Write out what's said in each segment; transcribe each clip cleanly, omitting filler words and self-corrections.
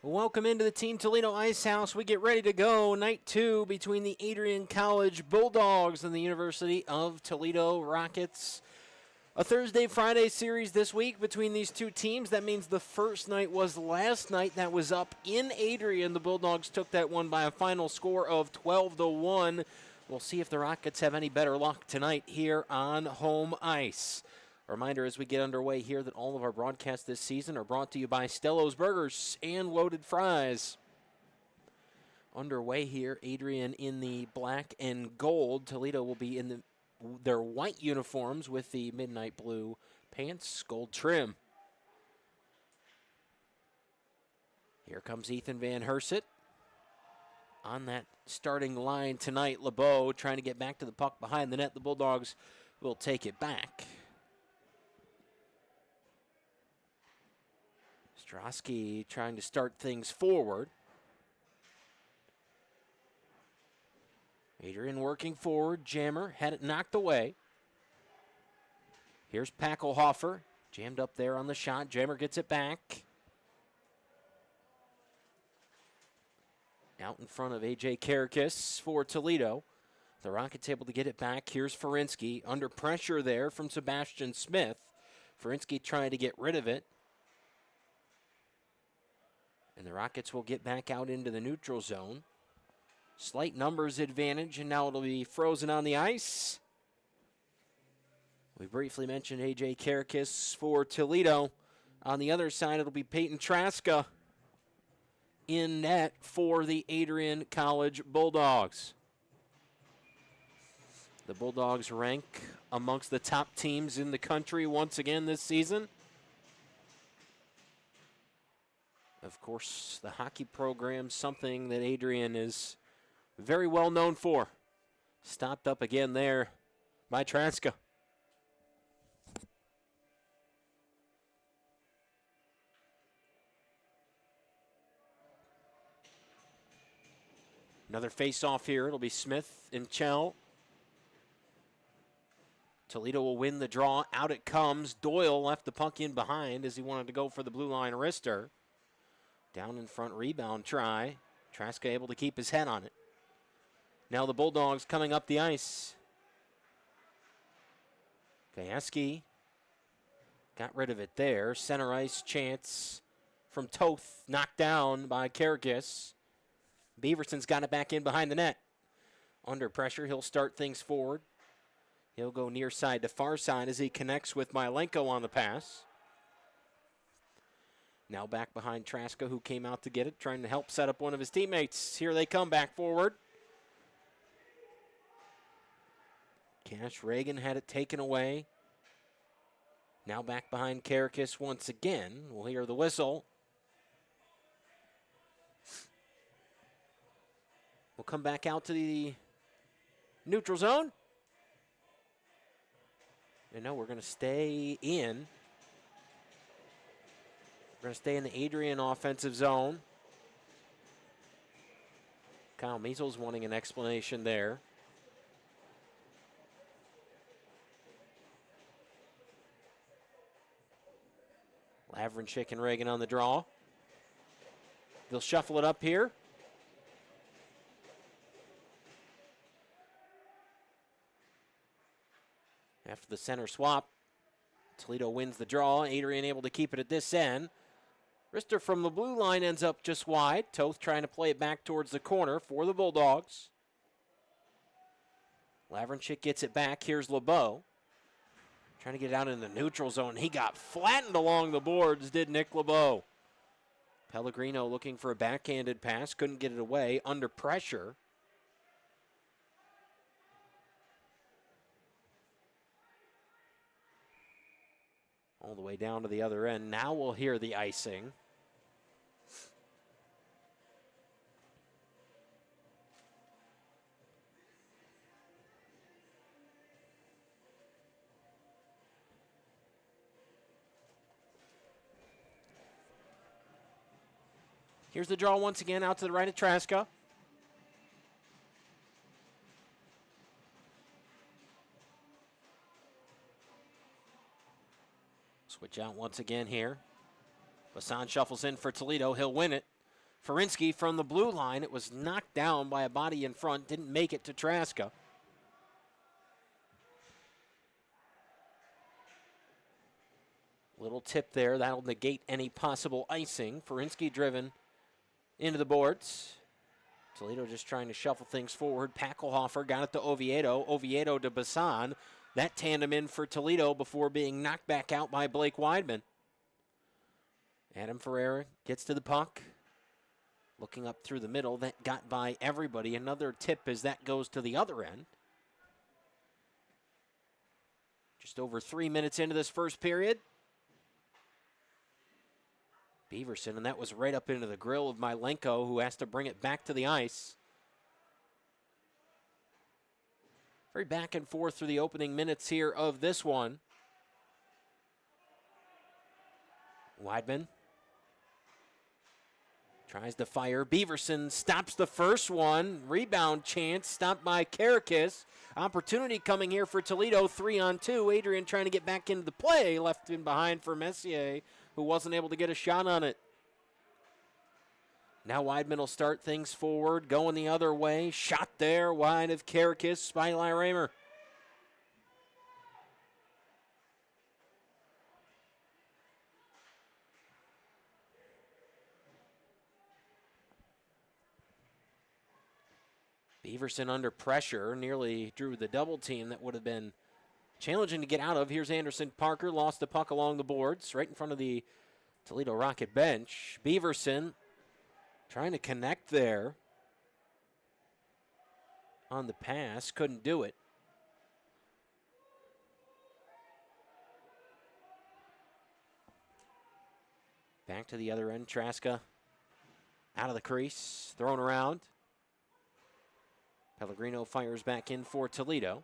Welcome into the Team Toledo Ice House. We get ready to go. Night 2 between the Adrian College Bulldogs and the University of Toledo Rockets. A Thursday-Friday series this week between these two teams. That means the first night was last night. That was up in Adrian. The Bulldogs took that one by a final score of 12-1. We'll see if the Rockets have any better luck tonight here on home ice. A reminder as we get underway here that all of our broadcasts this season are brought to you by Stello's Burgers and Loaded Fries. Underway here, Adrian in the black and gold. Toledo will be in their white uniforms with the midnight blue pants, gold trim. Here comes Ethan Van Herset on that starting line tonight. LeBeau trying to get back to the puck behind the net. The Bulldogs will take it back. Strosky trying to start things forward. Adrian working forward. Jammer had it knocked away. Here's Packelhofer. Jammed up there on the shot. Jammer gets it back. Out in front of A.J. Karakis for Toledo. The Rockets able to get it back. Here's Ferinsky. Under pressure there from Sebastian Smith. Ferinsky trying to get rid of it. And the Rockets will get back out into the neutral zone. Slight numbers advantage, and now it'll be frozen on the ice. We briefly mentioned A.J. Karakis for Toledo. On the other side, it'll be Peyton Traska in net for the Adrian College Bulldogs. The Bulldogs rank amongst the top teams in the country once again this season. Of course, the hockey program, something that Adrian is very well known for. Stopped up again there by Traska. Another face-off here. It'll be Smith and Chell. Toledo will win the draw. Out it comes. Doyle left the puck in behind as he wanted to go for the blue line wrister. Down in front rebound try. Traska able to keep his head on it. Now the Bulldogs coming up the ice. Gajewski got rid of it there. Center ice chance from Toth. Knocked down by Karakis. Beaverson's got it back in behind the net. Under pressure, he'll start things forward. He'll go near side to far side as he connects with Milenko on the pass. Now back behind Traska, who came out to get it, trying to help set up one of his teammates. Here they come back forward. Cash Reagan had it taken away. Now back behind Karakis once again. We'll hear the whistle. We'll come back out to the neutral zone. And no, we're going to stay in. We're going to stay in the Adrian offensive zone. Kyle Measles wanting an explanation there. Lavrenchik and Reagan on the draw. They'll shuffle it up here. After the center swap, Toledo wins the draw. Adrian able to keep it at this end. Rister from the blue line ends up just wide. Toth trying to play it back towards the corner for the Bulldogs. Lavrenchik gets it back. Here's LeBeau. Trying to get it out in the neutral zone. He got flattened along the boards, did Nick LeBeau. Pellegrino looking for a backhanded pass. Couldn't get it away. Under pressure. All the way down to the other end. Now we'll hear the icing. Here's the draw once again out to the right of Traska. Switch out once again here. Bassan shuffles in for Toledo. He'll win it. Ferinsky from the blue line. It was knocked down by a body in front, didn't make it to Traska. Little tip there, that'll negate any possible icing. Ferinsky driven into the boards. Toledo just trying to shuffle things forward. Packelhofer got it to Oviedo. Oviedo to Bassan. That tandem in for Toledo before being knocked back out by Blake Weidman. Adam Ferreira gets to the puck. Looking up through the middle. That got by everybody. Another tip as that goes to the other end. Just over 3 minutes into this first period. Beaverson, and that was right up into the grill of Milenko, who has to bring it back to the ice. Very back and forth through the opening minutes here of this one. Weidman tries to fire. Beaverson stops the first one. Rebound chance stopped by Karakis. Opportunity coming here for Toledo, 3-on-2. Adrian trying to get back into the play. Left in behind for Messier, who wasn't able to get a shot on it. Now Weidman will start things forward, going the other way. Shot there, wide of Karakis by Raymer. Beaverson under pressure, nearly drew the double team that would have been challenging to get out of. Here's Anderson Parker, lost the puck along the boards, right in front of the Toledo Rocket bench. Beaverson trying to connect there on the pass, couldn't do it. Back to the other end, Traska out of the crease, thrown around. Pellegrino fires back in for Toledo.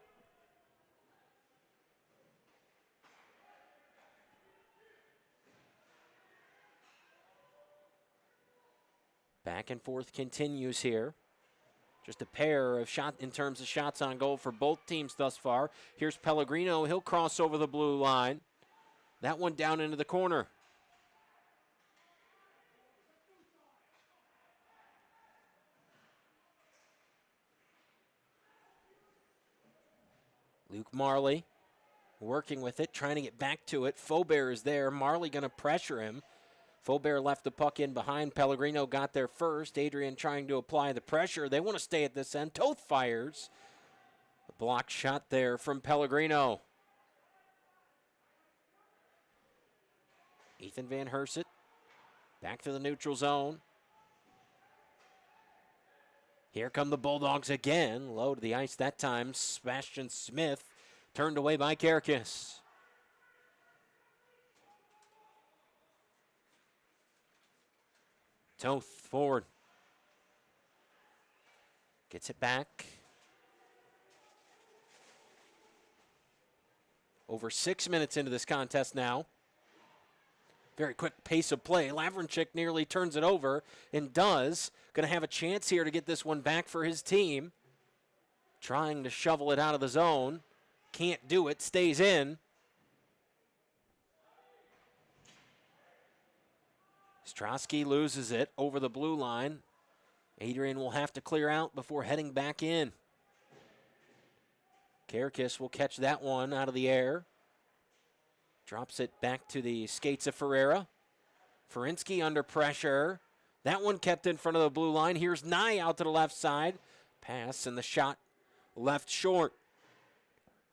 Back and forth continues here. Just a pair of shots in terms of shots on goal for both teams thus far. Here's Pellegrino. He'll cross over the blue line. That one down into the corner. Luke Marley working with it, trying to get back to it. Faubert is there. Marley going to pressure him. Faubert left the puck in behind. Pellegrino got there first. Adrian trying to apply the pressure. They want to stay at this end. Toth fires. A blocked shot there from Pellegrino. Ethan Van Herset back to the neutral zone. Here come the Bulldogs again. Low to the ice that time. Sebastian Smith turned away by Karakis. Toth forward. Gets it back. Over 6 minutes into this contest now. Very quick pace of play. Lavrenchik nearly turns it over and does. Going to have a chance here to get this one back for his team. Trying to shovel it out of the zone. Can't do it. Stays in. Strosky loses it over the blue line. Adrian will have to clear out before heading back in. Karakis will catch that one out of the air. Drops it back to the skates of Ferreira. Ferinsky under pressure. That one kept in front of the blue line. Here's Nye out to the left side. Pass and the shot left short.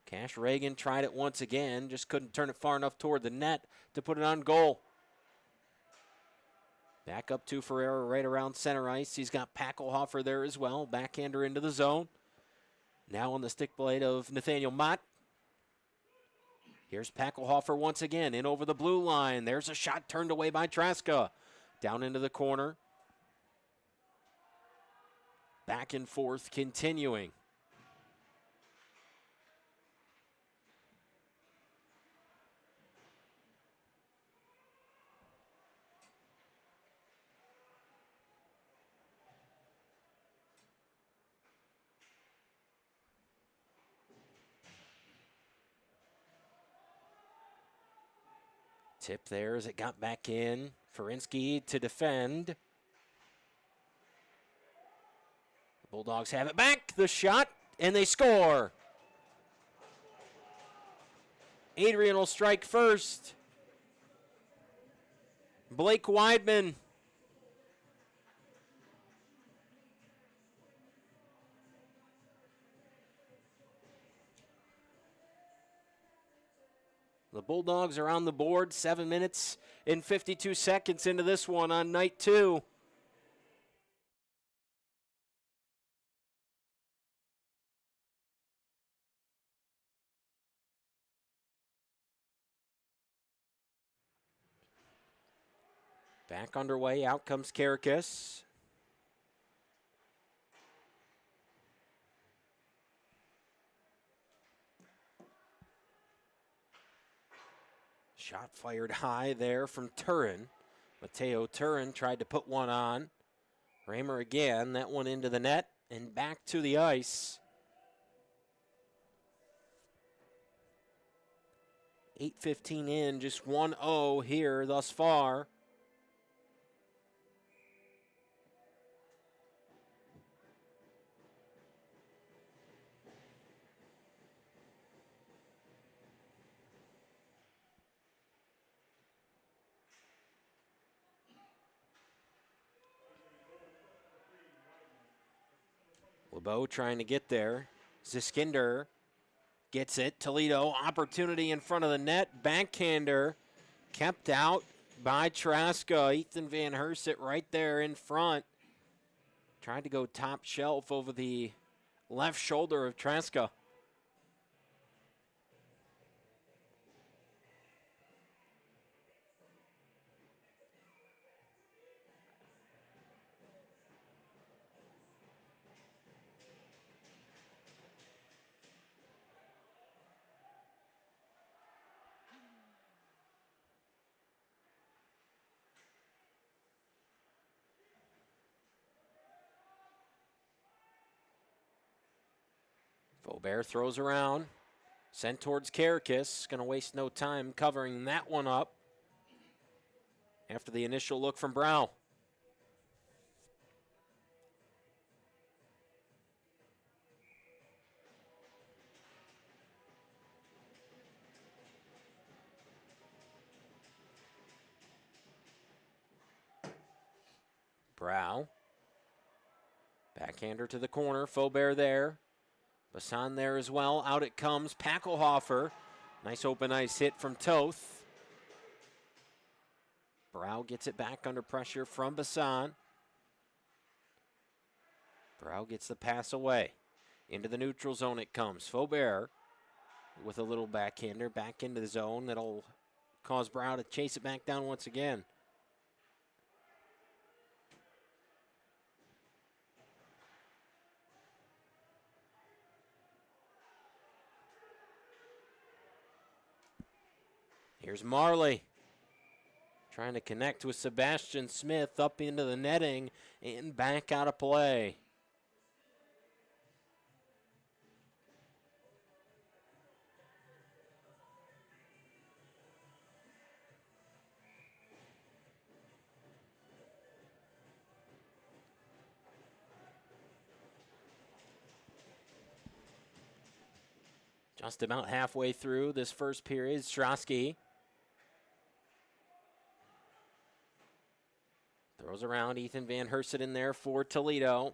Cash Reagan tried it once again. Just couldn't turn it far enough toward the net to put it on goal. Back up to Ferreira right around center ice. He's got Packelhofer there as well. Backhander into the zone. Now on the stick blade of Nathaniel Mott. Here's Packelhofer once again, in over the blue line. There's a shot turned away by Traska. Down into the corner. Back and forth continuing. Tip there as it got back in. Ferinsky to defend. Bulldogs have it back. The shot, and they score. Adrian will strike first. Blake Weidman. The Bulldogs are on the board 7 minutes and 52 seconds into this one on night 2. Back underway, out comes Karakis. Shot fired high there from Turin. Mateo Turin tried to put one on. Raymer again, that one into the net and back to the ice. 8:15 in, just 1-0 here thus far. LeBeau trying to get there. Ziskinder gets it. Toledo, opportunity in front of the net. Backhander kept out by Traska. Ethan Van Herset right there in front. Tried to go top shelf over the left shoulder of Traska. Faubert throws around, sent towards Karakis. Going to waste no time covering that one up after the initial look from Brow. Brow. Backhander to the corner. Faubert there. Bassan there as well. Out it comes. Packelhofer. Nice open ice hit from Toth. Brow gets it back under pressure from Bassan. Brow gets the pass away. Into the neutral zone it comes. Faubert with a little backhander back into the zone. That'll cause Brow to chase it back down once again. Here's Marley trying to connect with Sebastian Smith up into the netting and back out of play. Just about halfway through this first period, Strosky throws around. Ethan Van Herset in there for Toledo.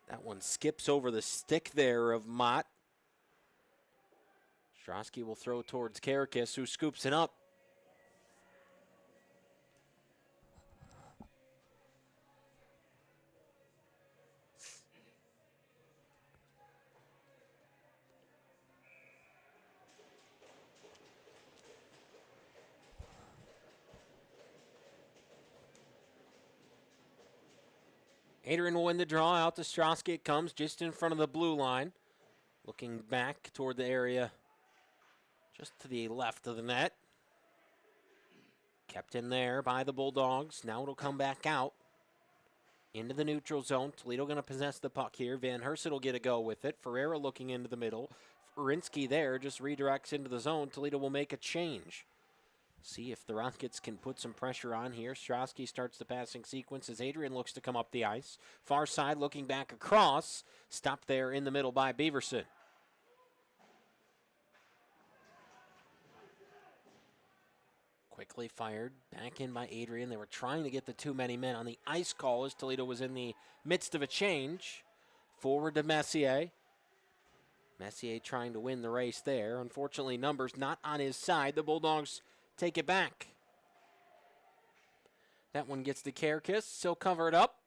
That one skips over the stick there of Mott. Strosky will throw towards Karakis, who scoops it up. Adrian will win the draw. Out to Strosky it comes, just in front of the blue line. Looking back toward the area just to the left of the net. Kept in there by the Bulldogs. Now it'll come back out into the neutral zone. Toledo going to possess the puck here. Van Herset will get a go with it. Ferreira looking into the middle. Furinsky there just redirects into the zone. Toledo will make a change. See if the Rockets can put some pressure on here. Strosky starts the passing sequence as Adrian looks to come up the ice. Far side looking back across. Stopped there in the middle by Beaverson. Quickly fired, back in by Adrian. They were trying to get the too many men on the ice call as Toledo was in the midst of a change. Forward to Messier. Messier trying to win the race there. Unfortunately, numbers not on his side. The Bulldogs take it back. That one gets to Kerkis. He'll cover it up.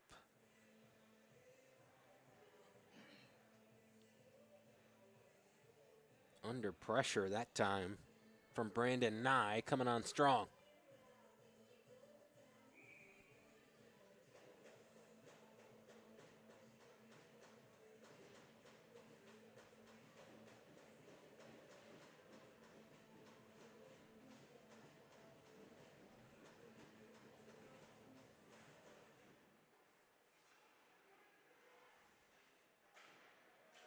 Under pressure that time from Brandon Nye, coming on strong.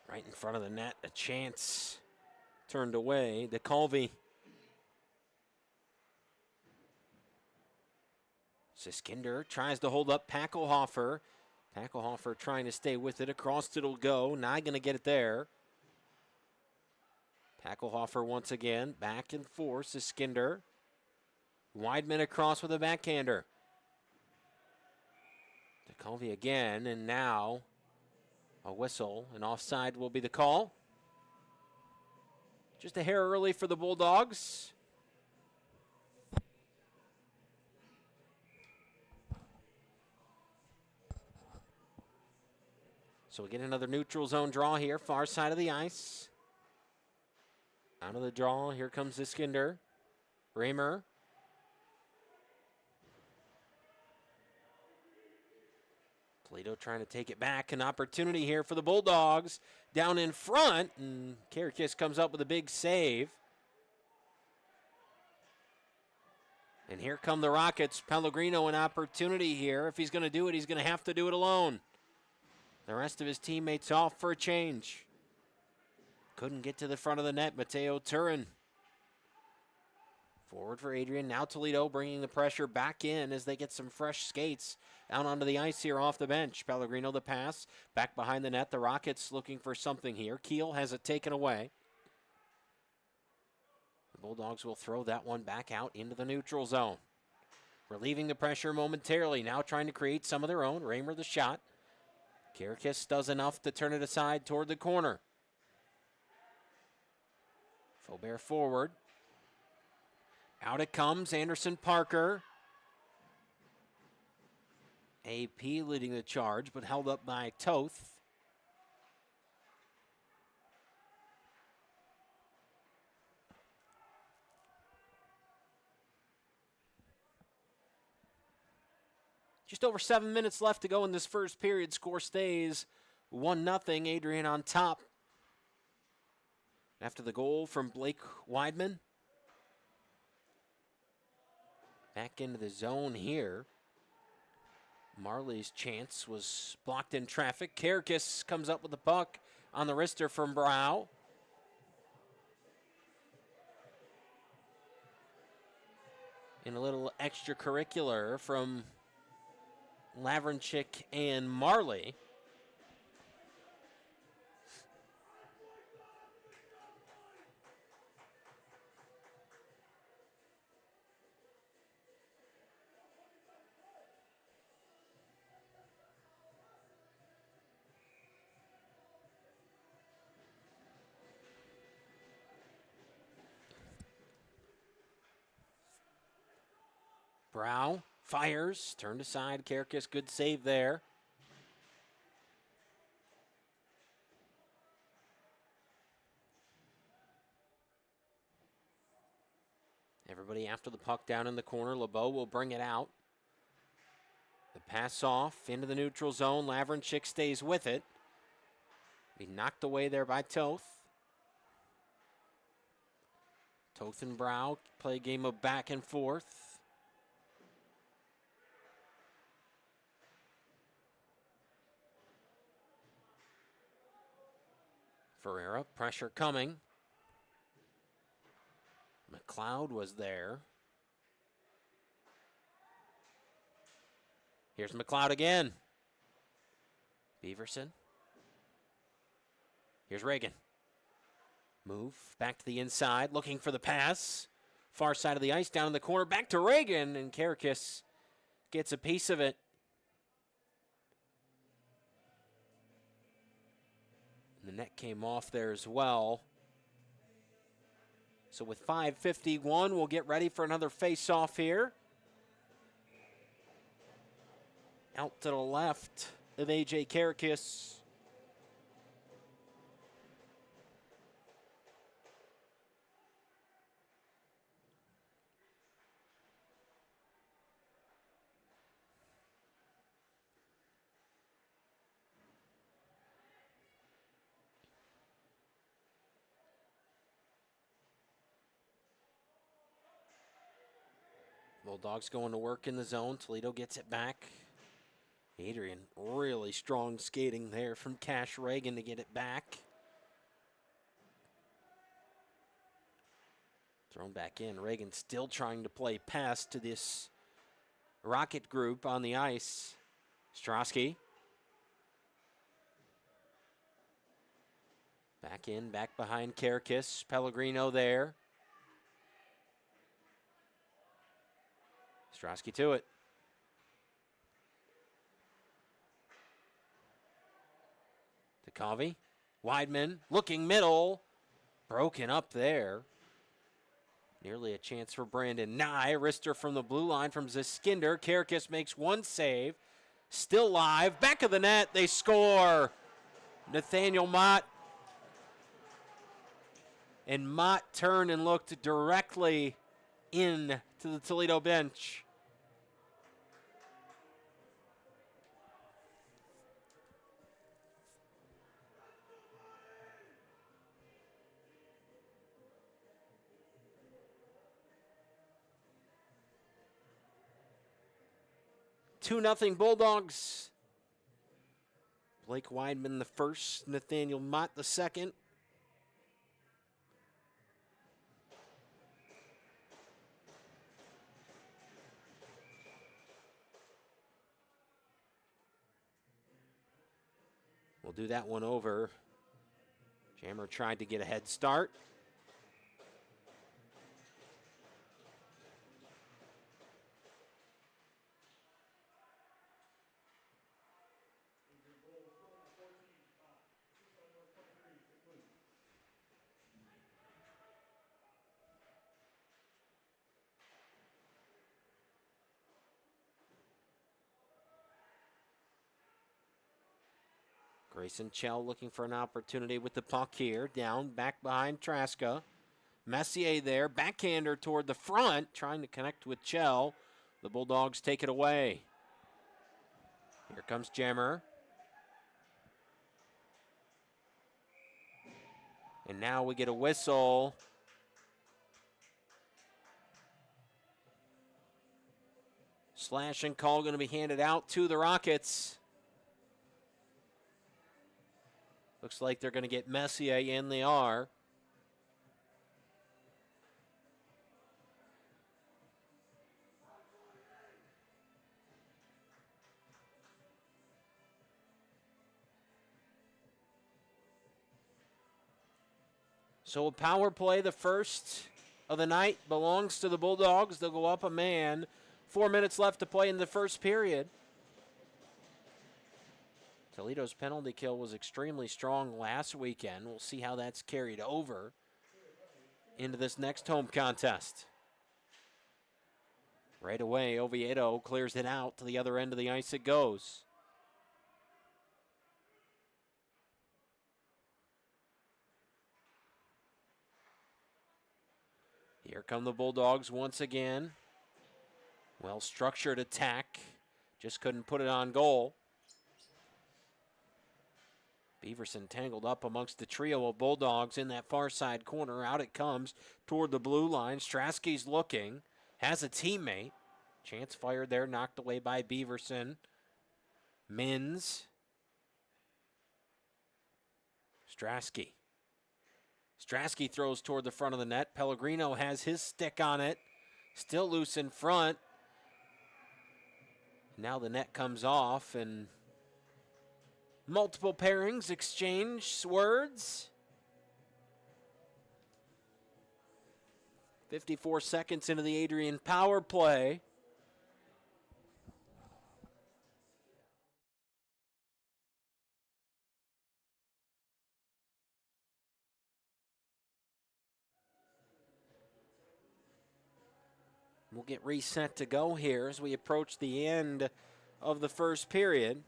Right in front of the net, a chance turned away. DeColvey. Siskinder tries to hold up Packelhofer. Packelhofer trying to stay with it. Across it'll go. Not going to get it there. Packelhofer once again. Back and forth. Siskinder. Weidman across with a backhander. DeColvey again, and now a whistle. An offside will be the call. Just a hair early for the Bulldogs. So we get another neutral zone draw here, far side of the ice. Out of the draw, here comes Siskinder. Raymer. Toledo trying to take it back. An opportunity here for the Bulldogs. Down in front, and Kerkis comes up with a big save. And here come the Rockets. Pellegrino, an opportunity here. If he's going to do it, he's going to have to do it alone. The rest of his teammates off for a change. Couldn't get to the front of the net. Mateo Turin. Forward for Adrian. Now Toledo bringing the pressure back in as they get some fresh skates out onto the ice here off the bench. Pellegrino the pass. Back behind the net. The Rockets looking for something here. Keel has it taken away. The Bulldogs will throw that one back out into the neutral zone. Relieving the pressure momentarily. Now trying to create some of their own. Raymer the shot. Kerkis does enough to turn it aside toward the corner. Faubert forward. Out it comes, Anderson Parker. AP leading the charge, but held up by Toth. Just over 7 minutes left to go in this first period. Score stays 1-0. Adrian on top. After the goal from Blake Weidman. Back into the zone here. Marley's chance was blocked in traffic. Kerkis comes up with the puck on the wrister from Brow. And a little extracurricular from Lavrenchik and Marley. Brow fires, turned aside. Kerkis, good save there. Everybody after the puck down in the corner. LeBeau will bring it out. The pass off into the neutral zone. Lavrenchik stays with it. Be knocked away there by Toth. Toth and Brow play a game of back and forth. Ferreira, pressure coming. McLeod was there. Here's McLeod again. Beaverson. Here's Reagan. Move back to the inside, looking for the pass. Far side of the ice, down in the corner, back to Reagan, and Karakis gets a piece of it. The net came off there as well. So with 5:51, we'll get ready for another face-off here. Out to the left of A.J. Karakis. Bulldogs going to work in the zone. Toledo gets it back. Adrian, really strong skating there from Cash Reagan to get it back. Thrown back in. Reagan still trying to play pass to this Rocket group on the ice. Strosky. Back in, back behind Karakis. Pellegrino there. Strosky to it. To Covey. Weidman looking middle. Broken up there. Nearly a chance for Brandon Nye. Wrister from the blue line from Ziskinder. Karakis makes one save. Still live. Back of the net. They score. Nathaniel Mott. And Mott turned and looked directly in to the Toledo bench. Two 2-0 Bulldogs. Blake Weidman the first, Nathaniel Mott the second. We'll do that one over. Jammer tried to get a head start. Grayson Chell looking for an opportunity with the puck here. Down, back behind Traska. Messier there, backhander toward the front, trying to connect with Chell. The Bulldogs take it away. Here comes Jammer. And now we get a whistle. Slash and call going to be handed out to the Rockets. Looks like they're going to get Messier, and they are. So a power play, the first of the night, belongs to the Bulldogs. They'll go up a man. 4 minutes left to play in the first period. Toledo's penalty kill was extremely strong last weekend. We'll see how that's carried over into this next home contest. Right away, Oviedo clears it out. To the other end of the ice it goes. Here come the Bulldogs once again. Well-structured attack. Just couldn't put it on goal. Beaverson tangled up amongst the trio of Bulldogs in that far side corner. Out it comes toward the blue line. Strasky's looking. Has a teammate. Chance fired there, knocked away by Beaverson. Mins. Strasky. Strasky throws toward the front of the net. Pellegrino has his stick on it. Still loose in front. Now the net comes off and multiple pairings exchange words. 54 seconds into the Adrian power play. We'll get reset to go here as we approach the end of the first period.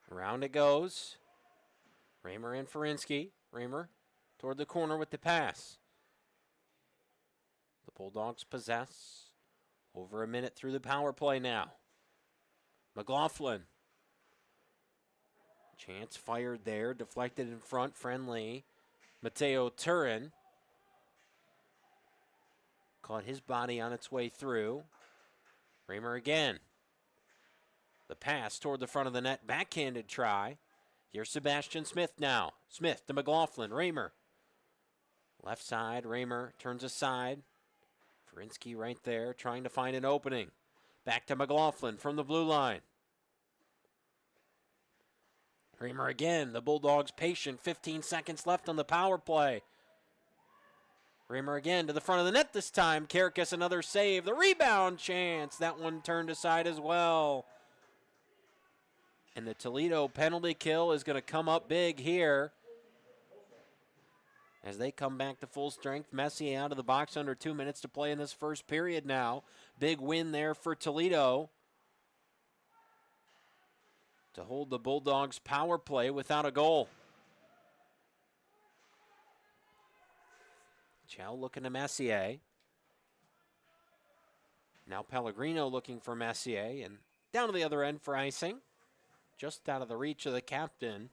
Around it goes. Raymer and Ferinsky. Raymer toward the corner with the pass. The Bulldogs possess. Over a minute through the power play now. McLaughlin. Chance fired there. Deflected in front. Friendly. Mateo Turin. Caught his body on its way through. Raymer again. The pass toward the front of the net. Backhanded try. Here's Sebastian Smith now. Smith to McLaughlin. Raymer. Left side. Raymer turns aside. Ferinsky right there trying to find an opening. Back to McLaughlin from the blue line. Raymer again. The Bulldogs patient. 15 seconds left on the power play. Raymer again to the front of the net this time. Karakas another save. The rebound chance. That one turned aside as well. And the Toledo penalty kill is going to come up big here. As they come back to full strength. Messier out of the box under 2 minutes to play in this first period now. Big win there for Toledo to hold the Bulldogs power play without a goal. Chow looking to Messier. Now Pellegrino looking for Messier. And down to the other end for icing. Just out of the reach of the captain.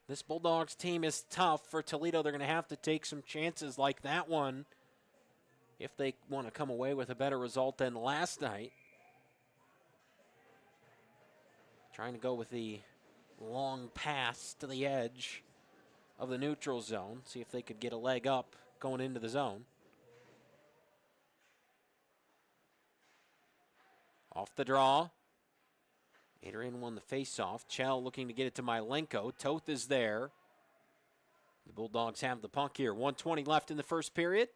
This Bulldogs team is tough. For Toledo, they're going to have to take some chances like that one if they want to come away with a better result than last night. Trying to go with the long pass to the edge of the neutral zone. See if they could get a leg up going into the zone. Off the draw. Adrian won the face-off. Chell looking to get it to Milenko. Toth is there. The Bulldogs have the puck here. 1:20 left in the first period.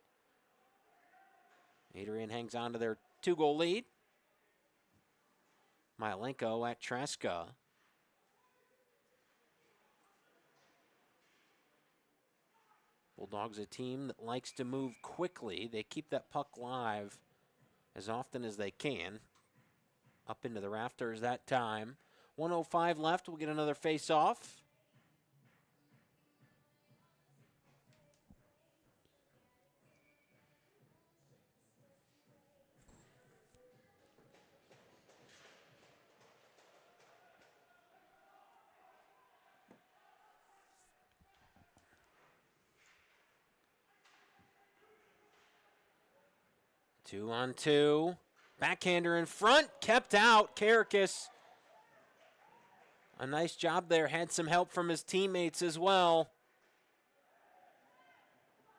Adrian hangs on to their 2-goal lead. Milenko at Tresca. Bulldogs a team that likes to move quickly. They keep that puck live as often as they can. Up into the rafters that time. 1:05 left. We'll get another face-off. Two on two. Backhander in front, kept out. Karakas, a nice job there. Had some help from his teammates as well.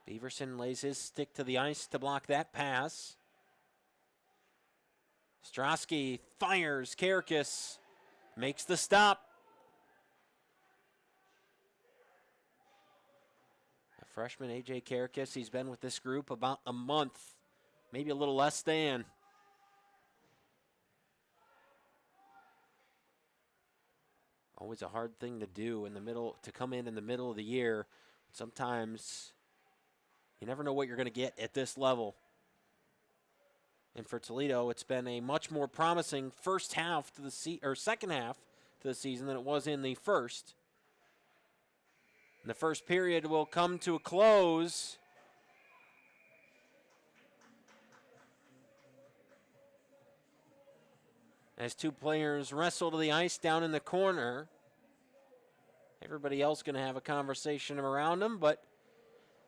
Beaverson lays his stick to the ice to block that pass. Strosky fires. Karakas makes the stop. A freshman, A.J. Karakas, he's been with this group about a month, maybe a little less than. Always a hard thing to do in the middle, to come in the middle of the year. Sometimes you never know what you're going to get at this level. And for Toledo, it's been a much more promising first half to the second half to the season than it was in the first. And the first period will come to a close. As two players wrestle to the ice down in the corner. Everybody else going to have a conversation around them, but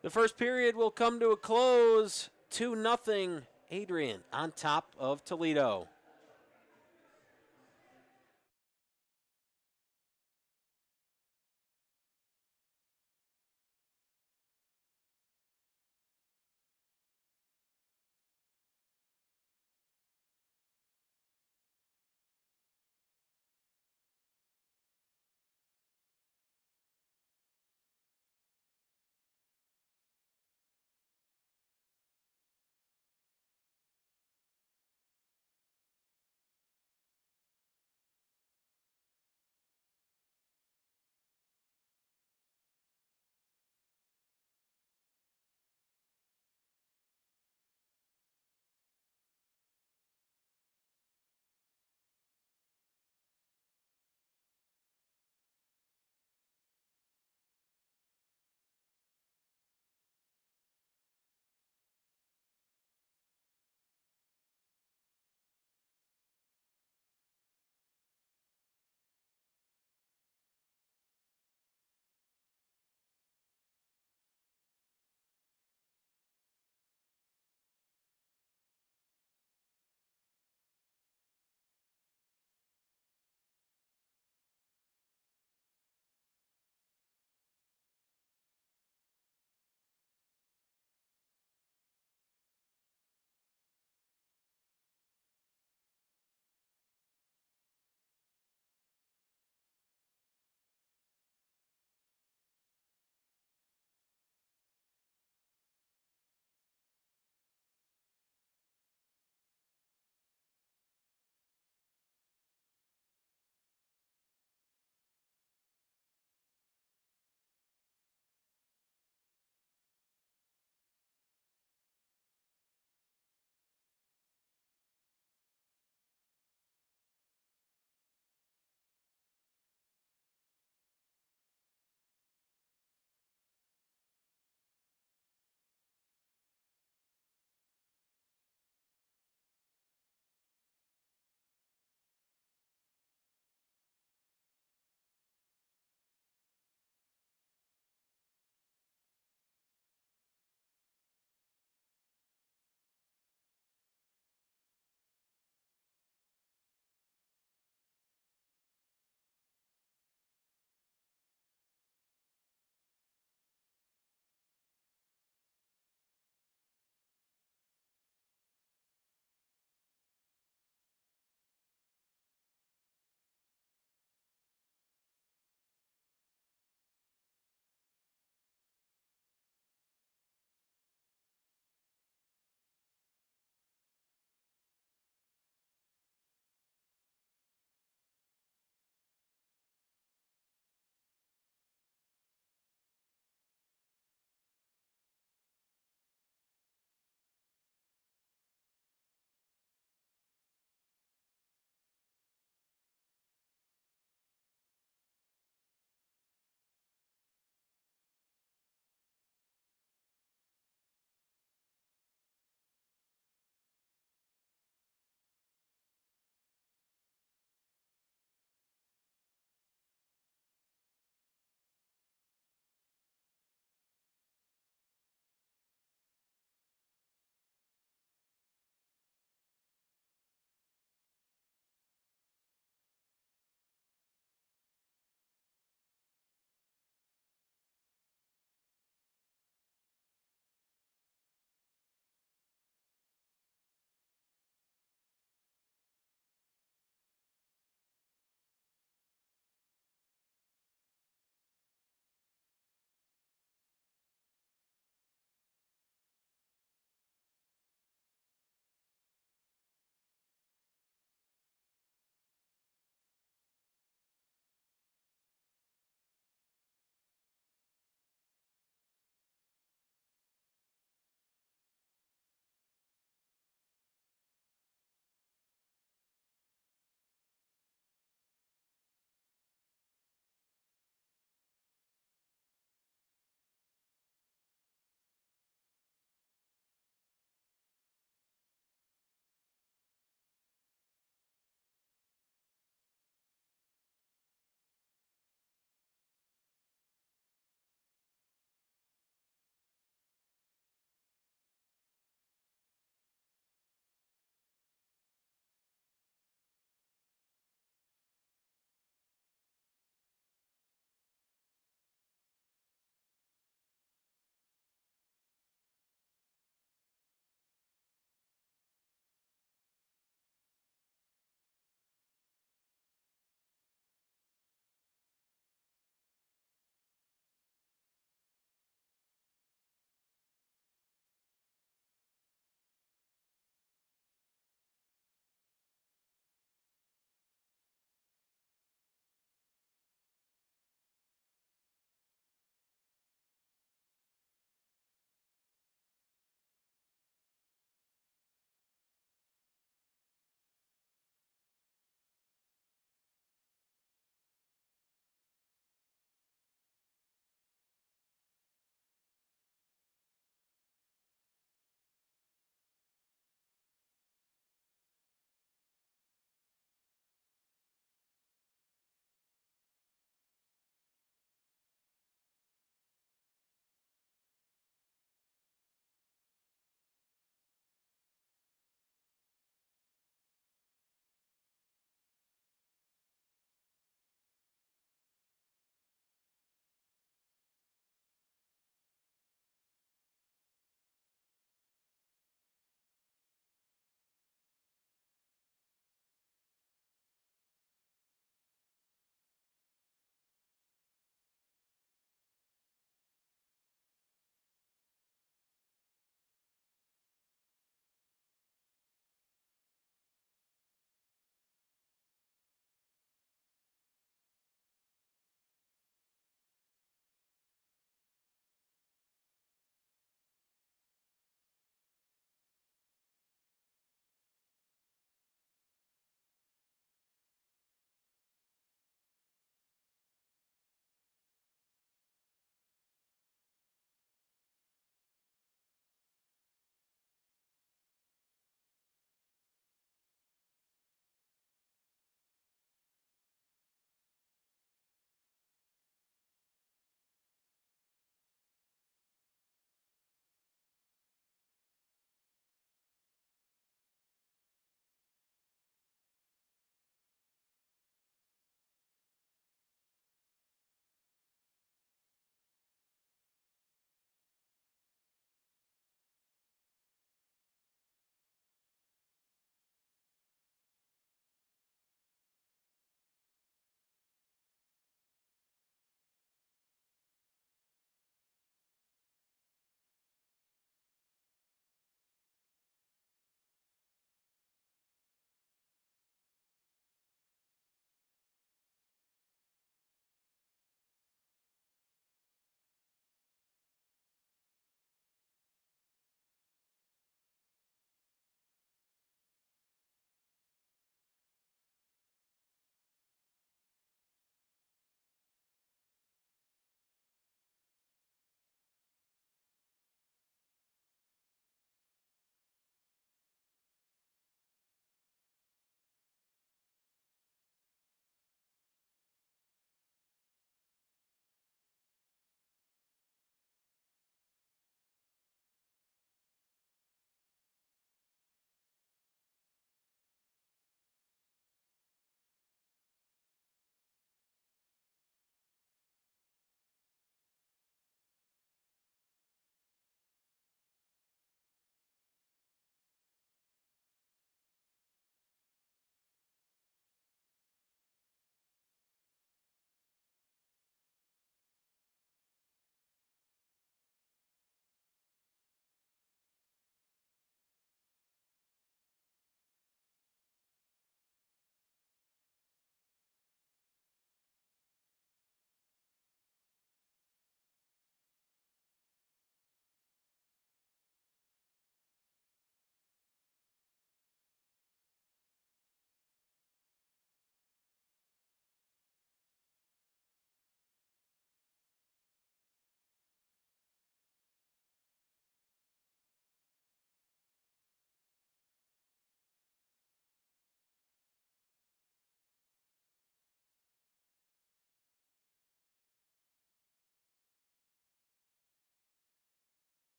the first period will come to a close. 2-0 Adrian on top of Toledo.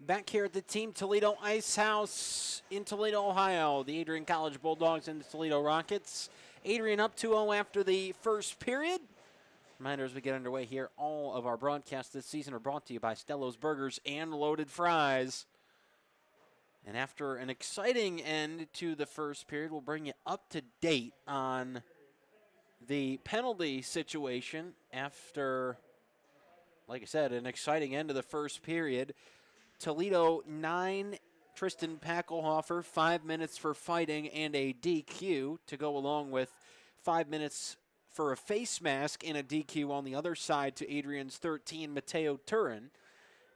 Back here at the Team Toledo Ice House in Toledo, Ohio. The Adrian College Bulldogs and the Toledo Rockets. Adrian up 2-0 after the first period. Reminder as we get underway here, all of our broadcasts this season are brought to you by Stello's Burgers and Loaded Fries. And after an exciting end to the first period, we'll bring you up to date on the penalty situation after, like I said, an exciting end to the first period. Toledo 9, Tristan Packelhofer, 5 minutes for fighting and a DQ to go along with 5 minutes for a face mask and a DQ on the other side to Adrian's 13, Mateo Turin.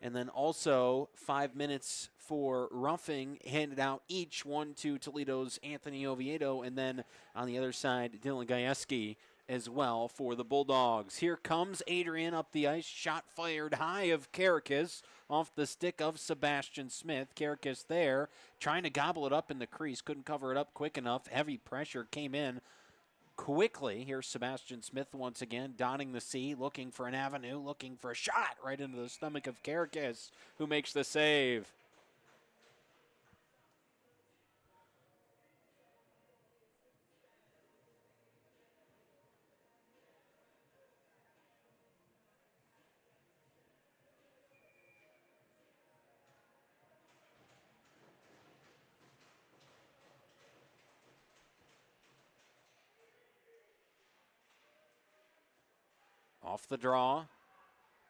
And then also 5 minutes for roughing handed out each, one to Toledo's Anthony Oviedo, and then on the other side, Dylan Gajewski as well for the Bulldogs. Here comes Adrian up the ice, shot fired high of Karakis off the stick of Sebastian Smith. Karakis there trying to gobble it up in the crease, couldn't cover it up quick enough. Heavy pressure came in quickly. Here's Sebastian Smith once again, donning the C, looking for an avenue, looking for a shot right into the stomach of Karakis, who makes the save. Off the draw.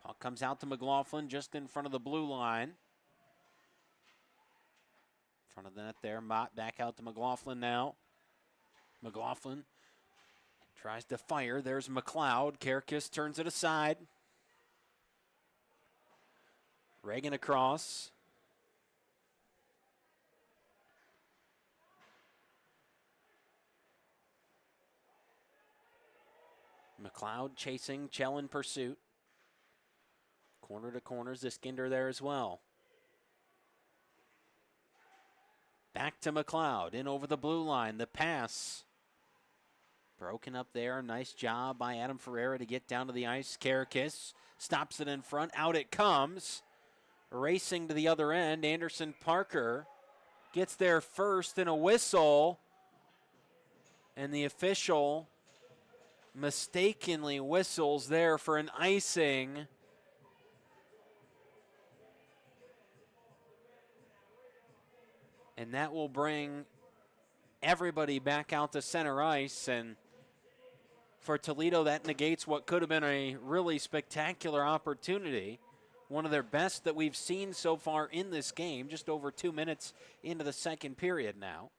Puck comes out to McLaughlin just in front of the blue line. In front of the net there. Mott back out to McLaughlin now. McLaughlin tries to fire. There's McLeod. Karakis turns it aside. Reagan across. McLeod chasing, Chell in pursuit. Corner to corner, Ziskinder there as well. Back to McLeod, in over the blue line. The pass broken up there. Nice job by Adam Ferreira to get down to the ice. Karakis stops it in front. Out it comes. Racing to the other end. Anderson Parker gets there first in a whistle. And the official mistakenly whistles there for an icing. And that will bring everybody back out to center ice. And for Toledo, that negates what could have been a really spectacular opportunity. One of their best that we've seen so far in this game, just over 2 minutes into the second period now.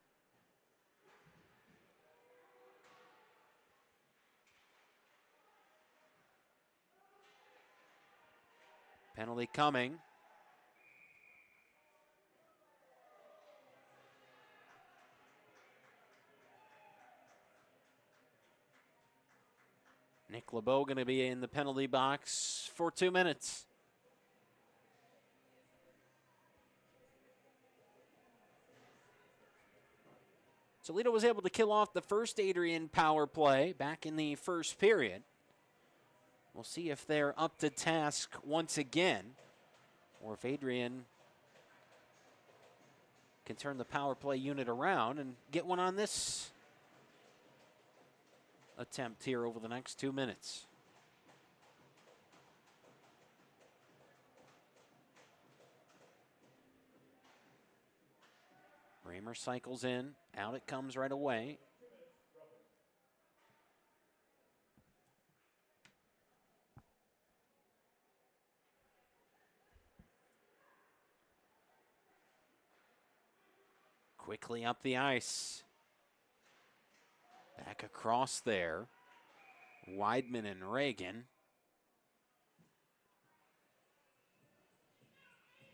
Penalty coming. Nick LeBeau going to be in the penalty box for 2 minutes. Toledo was able to kill off the first Adrian power play back in the first period. We'll see if they're up to task once again, or if Adrian can turn the power play unit around and get one on this attempt here over the next 2 minutes. Raymer cycles in, out it comes right away. Quickly up the ice. Back across there. Weidman and Reagan.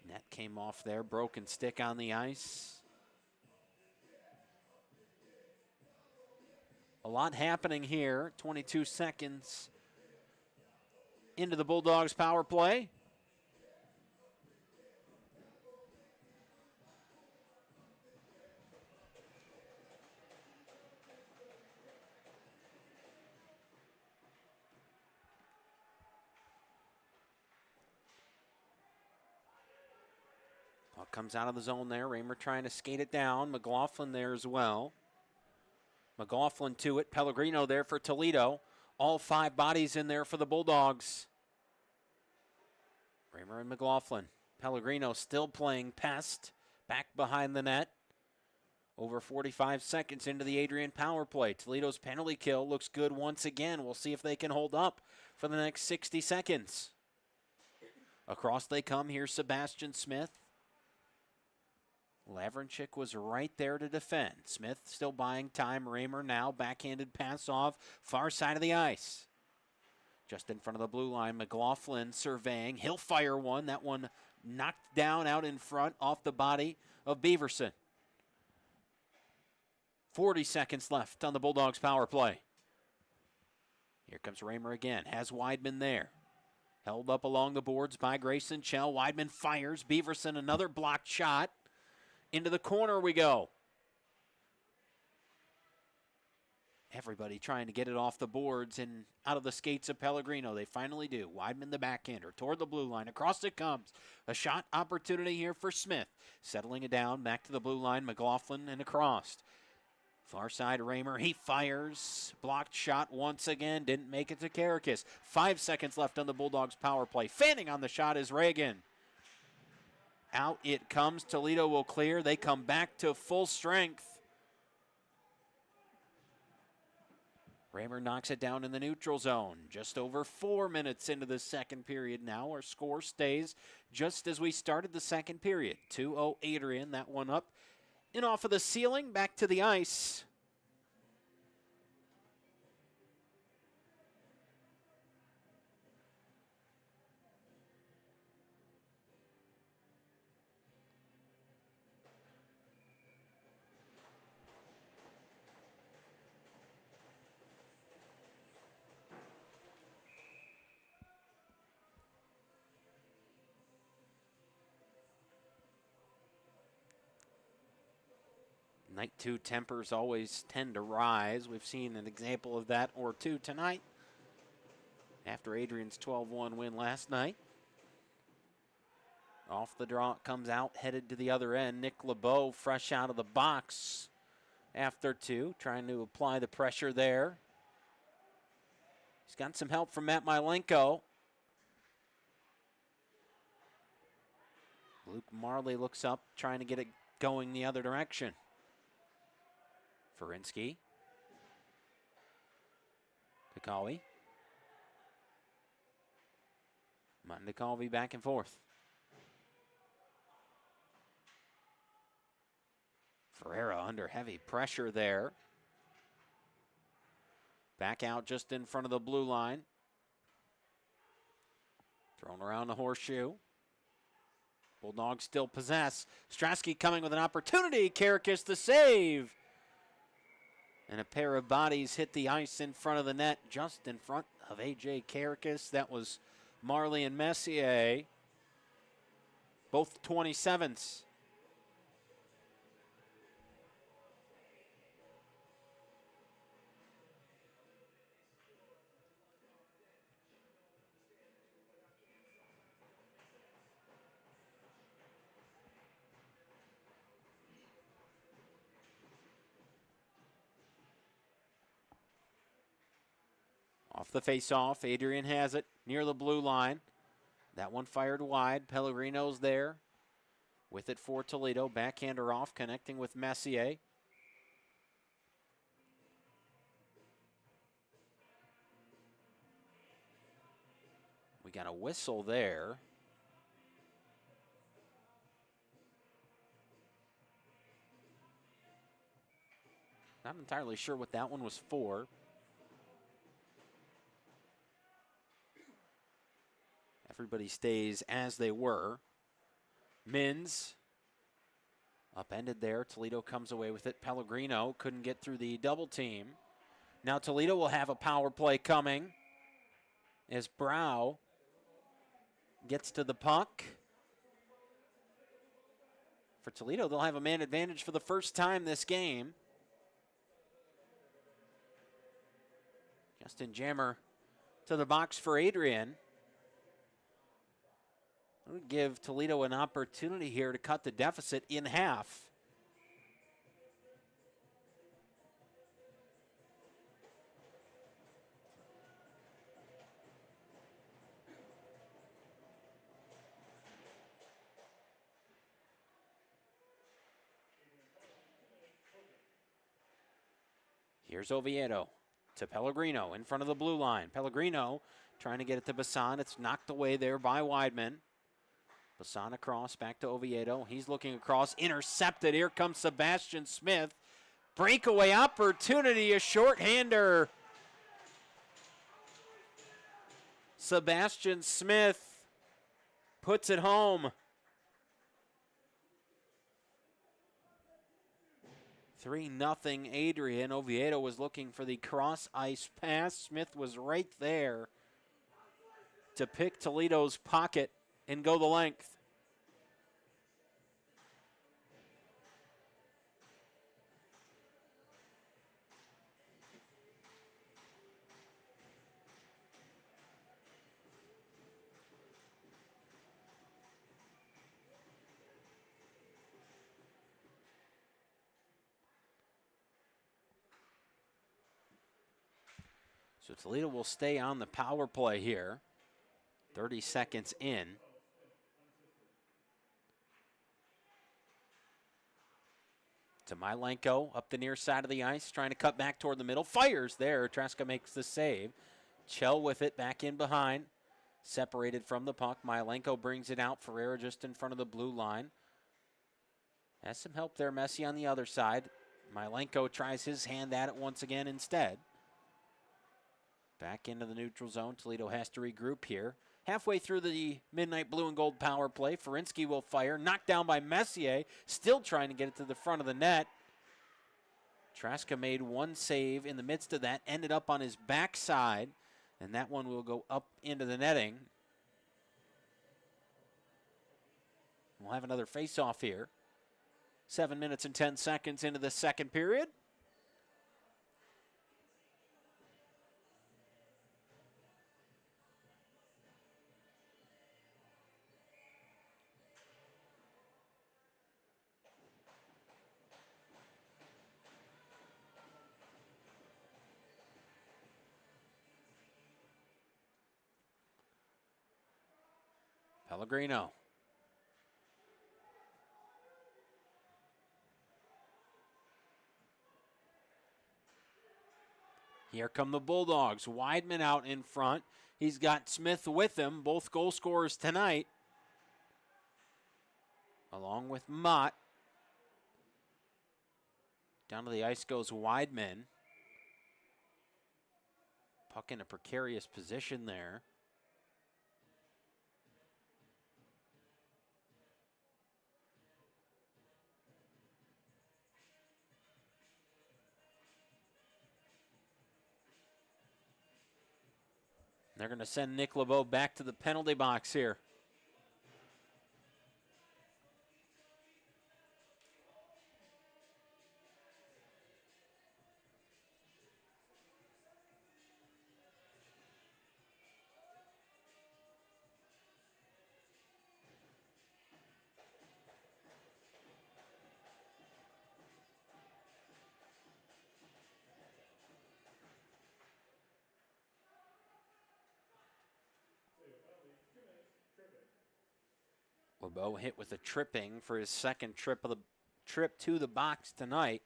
Net came off there. Broken stick on the ice. A lot happening here. 22 seconds into the Bulldogs power play. Puck comes out of the zone there. Raymer trying to skate it down. McLaughlin there as well. McLaughlin to it. Pellegrino there for Toledo. All 5 bodies in there for the Bulldogs. Raymer and McLaughlin. Pellegrino still playing pest. Back behind the net. Over 45 seconds into the Adrian power play. Toledo's penalty kill looks good once again. We'll see if they can hold up for the next 60 seconds. Across they come. Here's Sebastian Smith. Lavrenchik was right there to defend. Smith still buying time. Raymer now. Backhanded pass off. Far side of the ice. Just in front of the blue line. McLaughlin surveying. He'll fire one. That one knocked down out in front off the body of Beaverson. 40 seconds left on the Bulldogs power play. Here comes Raymer again. Has Weidman there. Held up along the boards by Grayson Chell. Weidman fires. Beaverson another blocked shot. Into the corner we go. Everybody trying to get it off the boards and out of the skates of Pellegrino. They finally do. Weidman the backhander toward the blue line. Across it comes. A shot opportunity here for Smith. Settling it down back to the blue line. McLaughlin and across. Far side Raymer. He fires. Blocked shot once again. Didn't make it to Karakis. 5 seconds left on the Bulldogs power play. Fanning on the shot is Reagan. Out it comes. Toledo will clear. They come back to full strength. Raymer knocks it down in the neutral zone. Just over 4 minutes into the second period now. Our score stays just as we started the second period. 2-0 Adrian. That one up and off of the ceiling. Back to the ice. Night 2 tempers always tend to rise. We've seen an example of that or two tonight after Adrian's 12-1 win last night. Off the draw it comes out, headed to the other end. Nick LeBeau fresh out of the box after 2, trying to apply the pressure there. He's got some help from Matt Milenko. Luke Marley looks up, trying to get it going the other direction. Ferinsky. Takawi. Montekalvi back and forth. Ferreira under heavy pressure there. Back out just in front of the blue line. Thrown around the horseshoe. Bulldogs still possess. Strasky coming with an opportunity. Karakis the save. And a pair of bodies hit the ice in front of the net, just in front of A.J. Karakis. That was Marley and Messier, both 27s. Off the face-off, Adrian has it near the blue line. That one fired wide. Pellegrino's there with it for Toledo. Backhander off, connecting with Messier. We got a whistle there. Not entirely sure what that one was for. Everybody stays as they were. Mins upended there. Toledo comes away with it. Pellegrino couldn't get through the double team. Now Toledo will have a power play coming as Brow gets to the puck. For Toledo, they'll have a man advantage for the first time this game. Justin Jammer to the box for Adrian. It would give Toledo an opportunity here to cut the deficit in half. Here's Oviedo to Pellegrino in front of the blue line. Pellegrino trying to get it to Bassan. It's knocked away there by Weidman. Bassan across, back to Oviedo. He's looking across, intercepted. Here comes Sebastian Smith. Breakaway opportunity, a shorthander. Sebastian Smith puts it home. 3-0 Adrian. Oviedo was looking for the cross ice pass. Smith was right there to pick Toledo's pocket and go the length. So Toledo will stay on the power play here. 30 seconds in. To Milenko up the near side of the ice, trying to cut back toward the middle. Fires there. Traska makes the save. Chell with it back in behind. Separated from the puck. Milenko brings it out. Ferreira just in front of the blue line. Has some help there. Messi on the other side. Milenko tries his hand at it once again instead. Back into the neutral zone. Toledo has to regroup here. Halfway through the Midnight Blue and Gold power play, Ferinsky will fire. Knocked down by Messier. Still trying to get it to the front of the net. Traska made one save in the midst of that. Ended up on his backside. And that one will go up into the netting. We'll have another face-off here. 7 minutes and 10 seconds into the second period. Pellegrino. Here come the Bulldogs. Weidman out in front. He's got Smith with him, both goal scorers tonight. Along with Mott. Down to the ice goes Weidman. Puck in a precarious position there. They're going to send Nick LeBeau back to the penalty box here. LeBeau hit with a tripping for his second trip to the box tonight.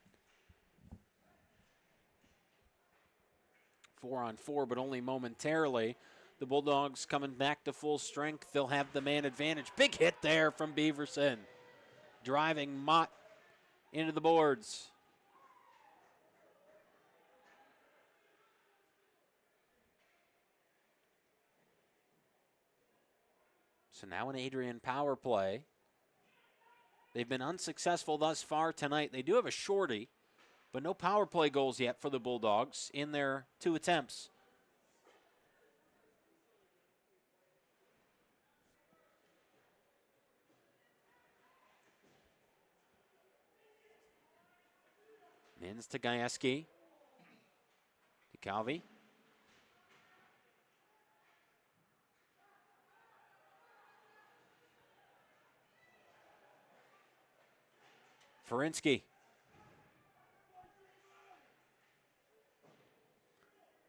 4-on-4, but only momentarily. The Bulldogs coming back to full strength. They'll have the man advantage. Big hit there from Beaverson. Driving Mott into the boards. So now an Adrian power play. They've been unsuccessful thus far tonight. They do have a shorty, but no power play goals yet for the Bulldogs in their 2 attempts. Mins to Gajewski. To Calvi. Ferinsky.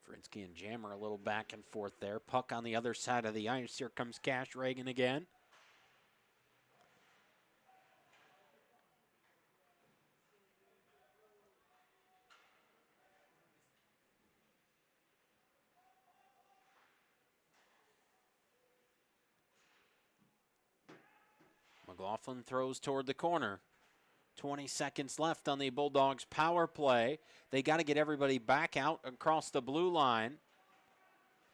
Ferinsky and Jammer a little back and forth there. Puck on the other side of the ice. Here comes Cash Reagan again. McLaughlin throws toward the corner. 20 seconds left on the Bulldogs power play. They got to get everybody back out across the blue line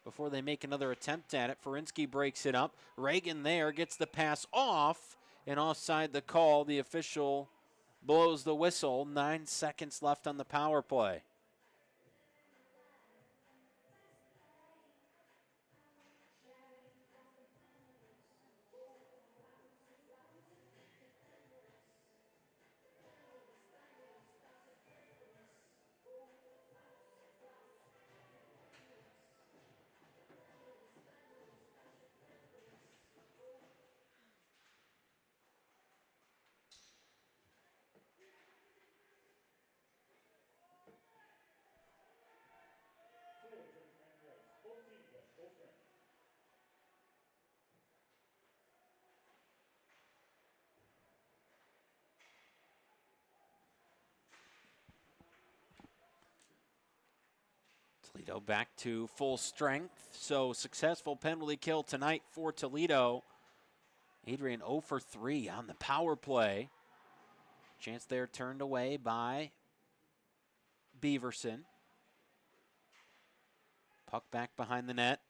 before they make another attempt at it. Ferinsky breaks it up. Reagan there gets the pass off, and offside the call. The official blows the whistle. 9 seconds left on the power play. Toledo back to full strength. So successful penalty kill tonight for Toledo. Adrian 0 for 3 on the power play. Chance there turned away by Beaverson. Puck back behind the net.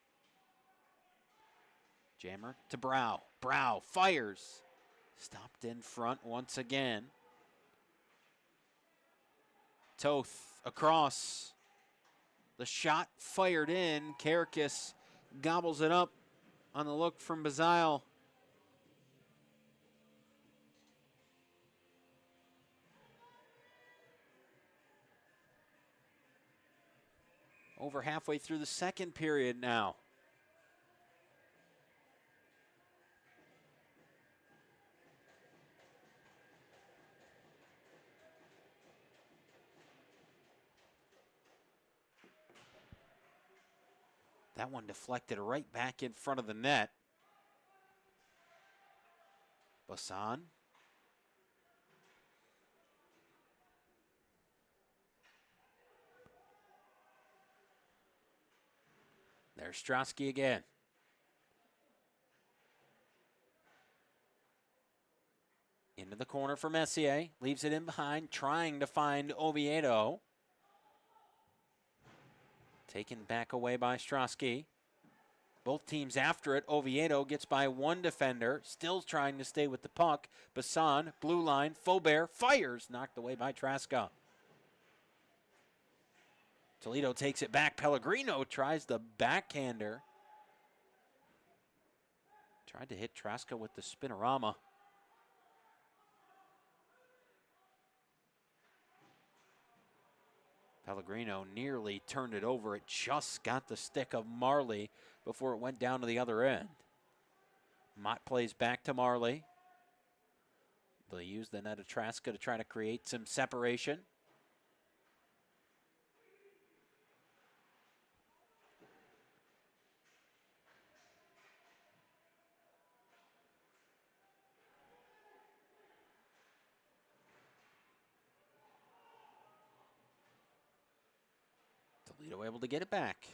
Jammer to Brow. Brow fires. Stopped in front once again. Toth across. The shot fired in. Karakis gobbles it up on the look from Bazile. Over halfway through the second period now. That one deflected right back in front of the net. Bassan. There's Strosky again. Into the corner for Messier. Leaves it in behind, trying to find Oviedo. Taken back away by Strosky. Both teams after it. Oviedo gets by one defender. Still trying to stay with the puck. Bassan, blue line. Faubert fires. Knocked away by Traska. Toledo takes it back. Pellegrino tries the backhander. Tried to hit Traska with the spinorama. Pellegrino nearly turned it over. It just got the stick of Marley before it went down to the other end. Mott plays back to Marley. They'll use the net of Traska to try to create some separation. Toledo able to get it back.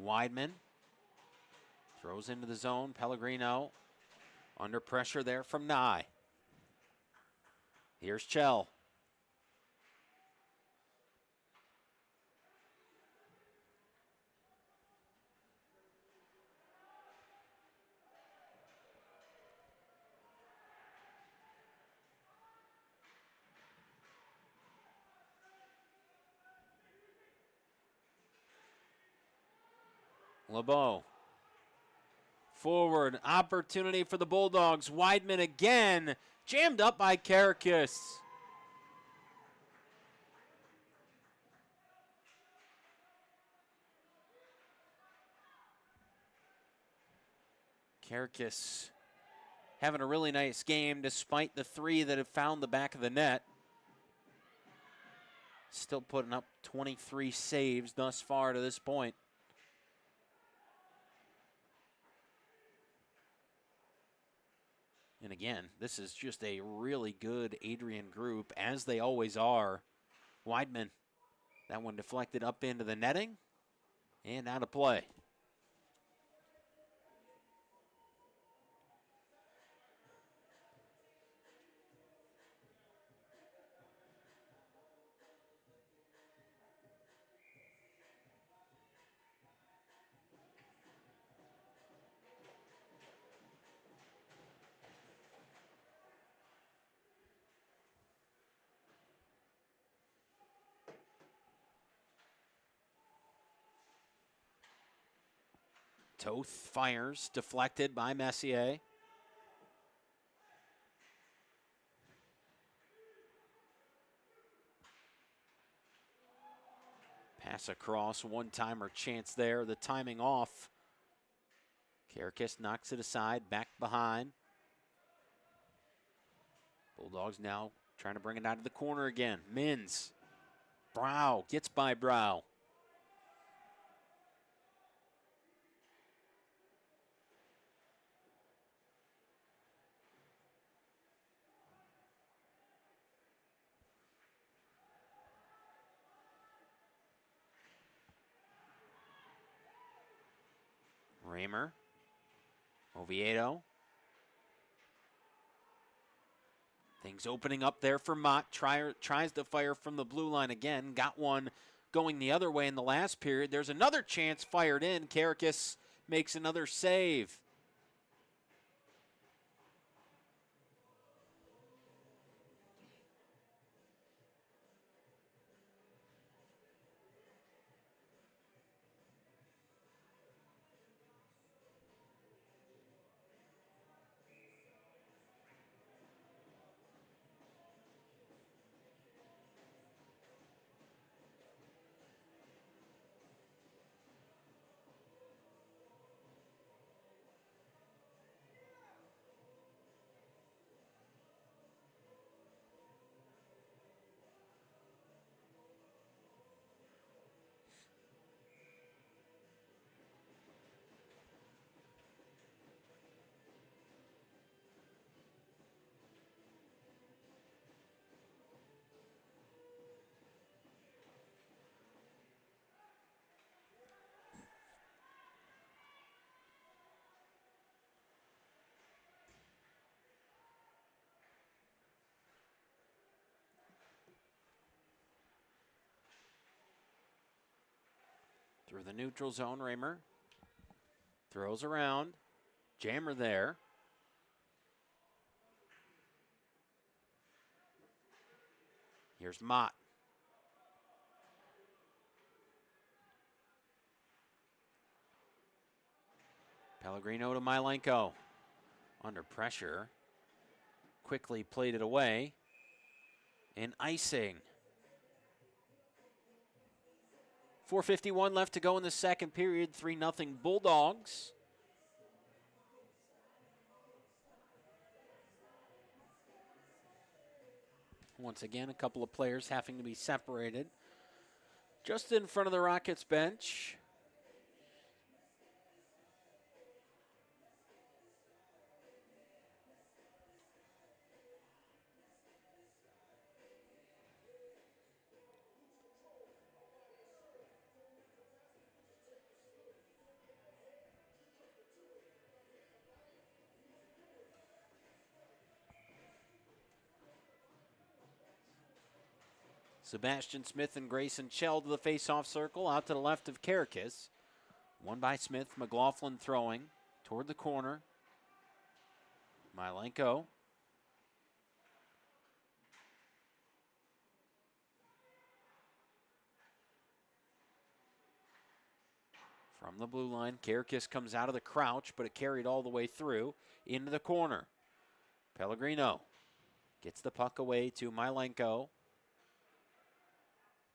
Weidman throws into the zone. Pellegrino under pressure there from Nye. Here's Chell. LeBeau. Forward, opportunity for the Bulldogs. Weidman again, jammed up by Karakis. Kerkis having a really nice game despite the 3 that have found the back of the net. Still putting up 23 saves thus far to this point. And again, this is just a really good Adrian group, as they always are. Weidman, that one deflected up into the netting and out of play. Toth fires, deflected by Messier. Pass across, one-timer chance there, the timing off. Kerkis knocks it aside, back behind. Bulldogs now trying to bring it out of the corner again. Mins. Brow gets by Brow. Raymer. Oviedo. Things opening up there for Mott. Tries to fire from the blue line again. Got one going the other way in the last period. There's another chance fired in. Kerkis makes another save. Through the neutral zone, Raymer throws around. Jammer there. Here's Mott. Pellegrino to Milenko. Under pressure. Quickly played it away. And icing. 4:51 left to go in the second period. 3-0 Bulldogs. Once again, a couple of players having to be separated. Just in front of the Rockets bench. Sebastian Smith and Grayson Chell to the face-off circle, out to the left of Kerkis. One by Smith, McLaughlin throwing toward the corner. Milenko. From the blue line, Kerkis comes out of the crouch, but it carried all the way through into the corner. Pellegrino gets the puck away to Milenko.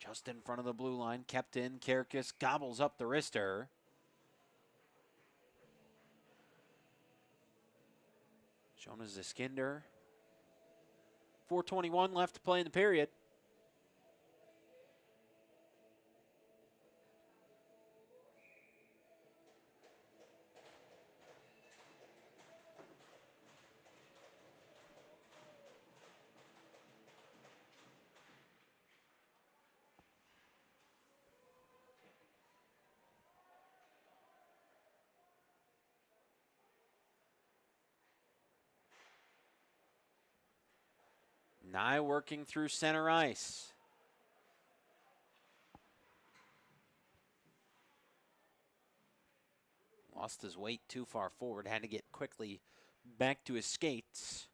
Just in front of the blue line, kept in. Kerkis gobbles up the wrister. Jonas Ziskinder. 4:21 left to play in the period. Nye working through center ice. Lost his weight too far forward. Had to get quickly back to his skates.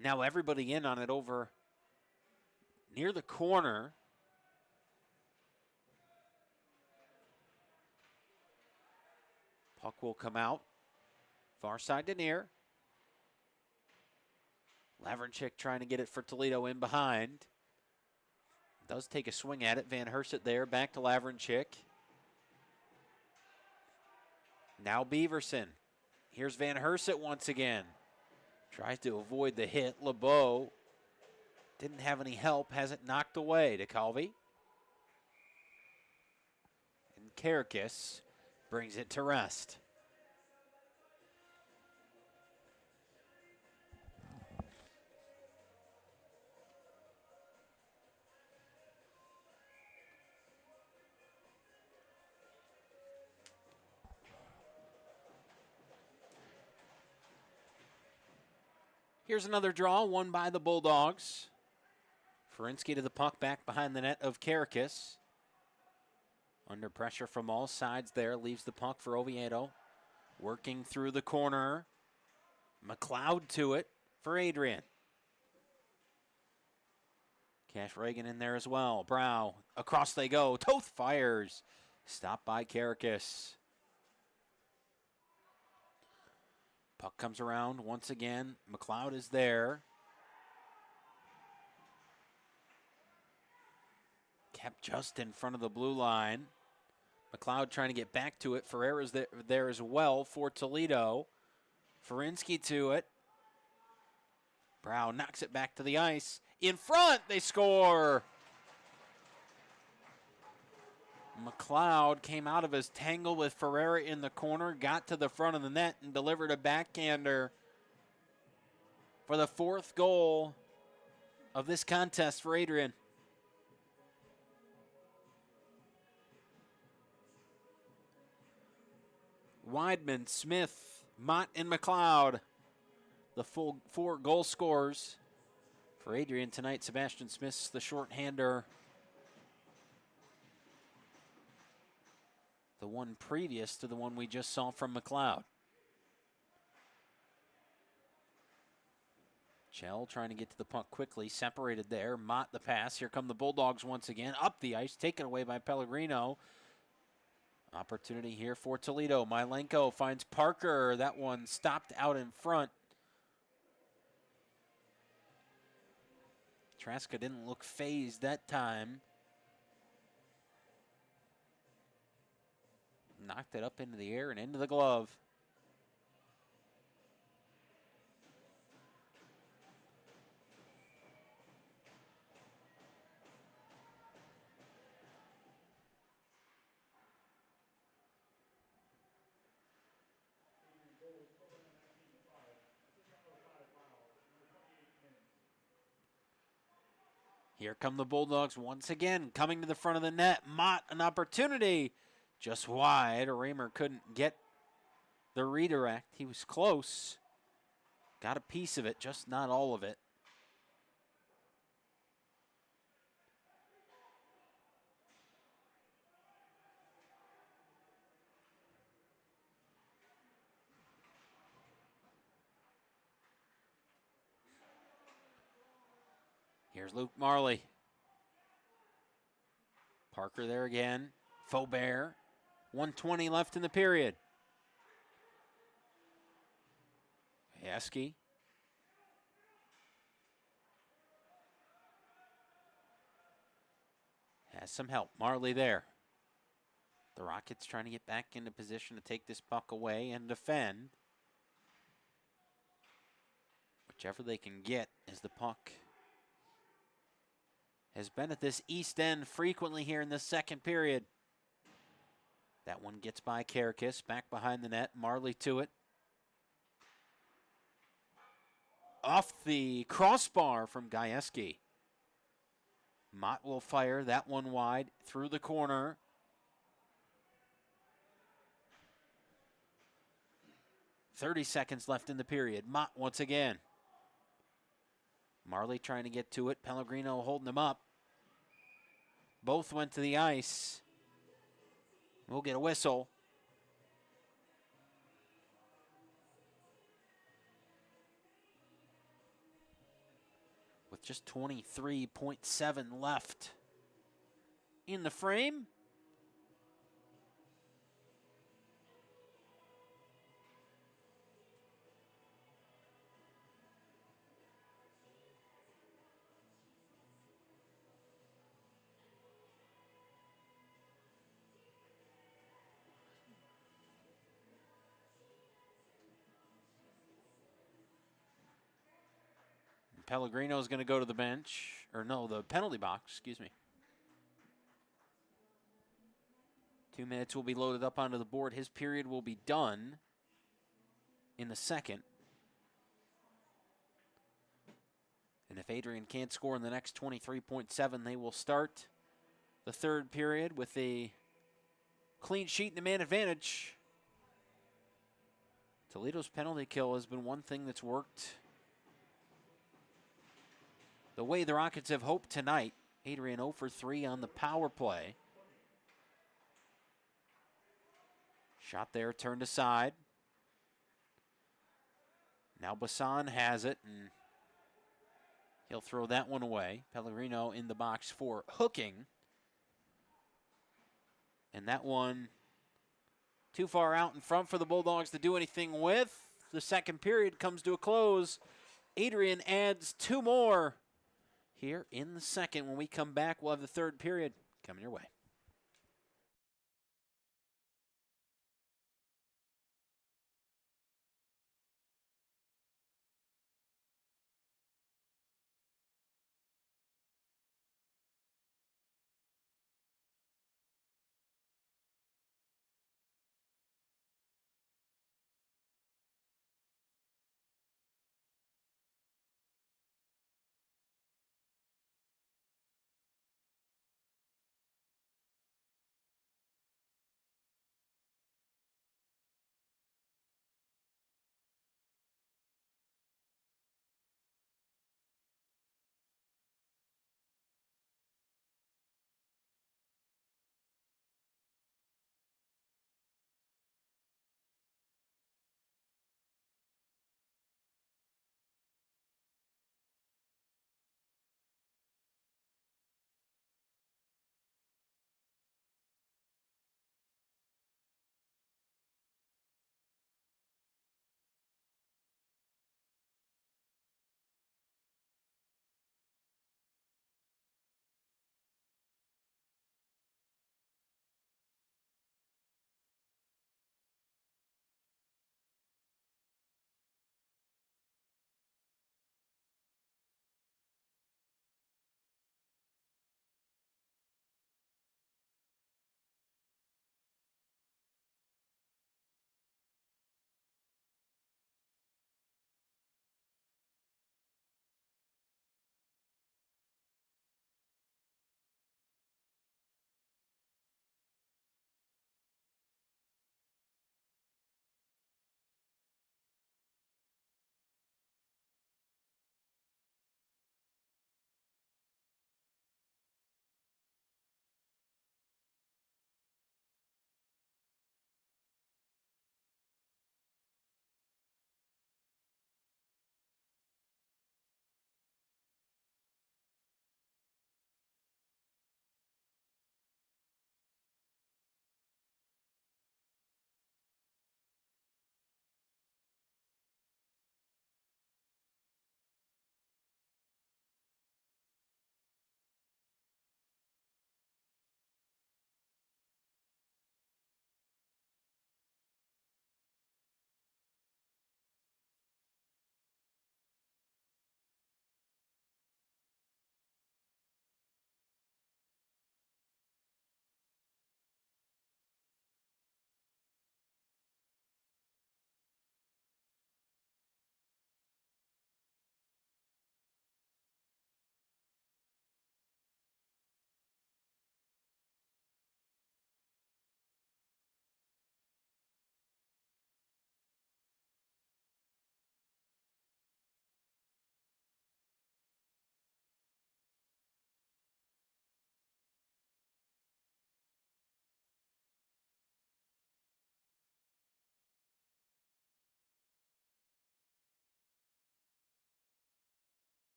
Now everybody in on it over near the corner. Puck will come out. Far side to near. Lavrenchik trying to get it for Toledo in behind. Does take a swing at it. Van Herset there. Back to Lavrenchik. Now Beaverson. Here's Van Herset once again. Tries to avoid the hit. LeBeau didn't have any help. Has it knocked away to Calvi. And Karakis brings it to rest. Here's another draw, won by the Bulldogs. Ferinsky to the puck, back behind the net of Karakis. Under pressure from all sides there, leaves the puck for Oviedo. Working through the corner. McLeod to it for Adrian. Cash Reagan in there as well. Brow, across they go. Toth fires. Stopped by Karakis. Puck comes around once again. McLeod is there. Kept just in front of the blue line. McLeod trying to get back to it. Ferreira's there as well for Toledo. Ferinsky to it. Brow knocks it back to the ice. In front, they score. McLeod came out of his tangle with Ferreira in the corner, got to the front of the net, and delivered a backhander for the fourth goal of this contest for Adrian. Weidman, Smith, Mott, and McLeod, the full 4 goal scorers for Adrian tonight. Sebastian Smith's the shorthander. The one previous to the one we just saw from McLeod. Chell trying to get to the puck quickly, separated there. Mott the pass. Here come the Bulldogs once again. Up the ice, taken away by Pellegrino. Opportunity here for Toledo. Milenko finds Parker. That one stopped out in front. Traska didn't look phased that time. Knocked it up into the air and into the glove. Here come the Bulldogs once again, coming to the front of the net. Mott, an opportunity. Just wide. Raymer couldn't get the redirect. He was close. Got a piece of it, just not all of it. Here's Luke Marley. Parker there again. Faubert. 1:20 left in the period. Heskey. Has some help. Marley there. The Rockets trying to get back into position to take this puck away and defend. whichever they can get, as the puck has been at this east end frequently here in this second period. That one gets by Karakis, back behind the net. Marley to it. Off the crossbar from Gajewski. Mott will fire that one wide through the corner. .30 seconds left in the period. Mott once again. Marley trying to get to it. Pellegrino holding him up. Both went to the ice. We'll get a whistle. With just 23.7 left in the frame. Pellegrino is going to go to the bench, or no, the penalty box, excuse me. 2 minutes will be loaded up onto the board. His period will be done in the second. And if Adrian can't score in the next 23.7, they will start the third period with a clean sheet and a man advantage. Toledo's penalty kill has been one thing that's worked the way the Rockets have hoped tonight. Adrian 0 for 3 on the power play. Shot there, turned aside. Now Bassan has it, and he'll throw that one away. Pellegrino in the box for hooking. And that one too far out in front for the Bulldogs to do anything with. The second period comes to a close. Adrian adds 2 more here in the second. When we come back, we'll have the third period coming your way.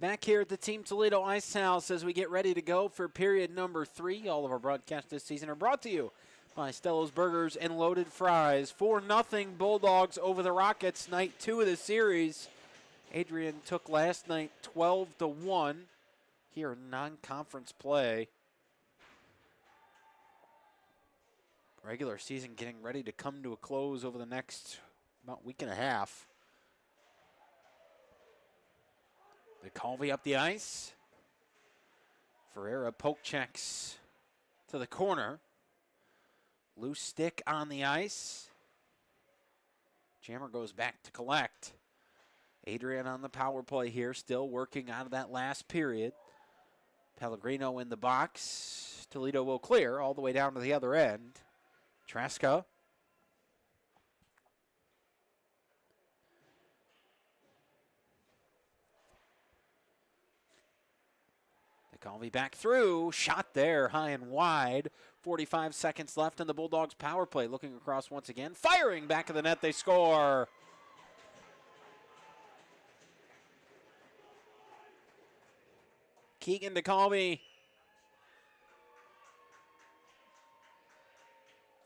Back here at the Team Toledo Ice House as we get ready to go for period number 3. All of our broadcasts this season are brought to you by Stello's Burgers and Loaded Fries. 4-0 Bulldogs over the Rockets, night 2 of the series. Adrian took last night 12-1 here in non-conference play. Regular season getting ready to come to a close over the next about week and a half. McCalvey up the ice. Ferreira poke checks to the corner. Loose stick on the ice. Jammer goes back to collect. Adrian on the power play here, still working out of that last period. Pellegrino in the box. Toledo will clear all the way down to the other end. Traska. McCalvey back through. Shot there, high and wide. 45 seconds left in the Bulldogs power play. Looking across once again. Firing back of the net. They score. Keegan to Colby.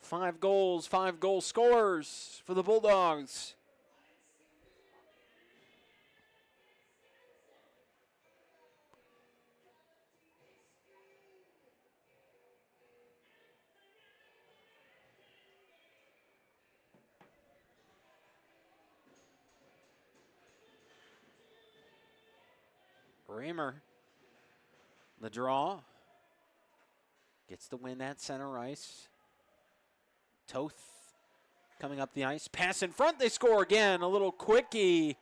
5 goals, 5 goal scorers for the Bulldogs. Raymer, the draw, gets the win at center ice. Toth coming up the ice, pass in front, they score again, a little quickie.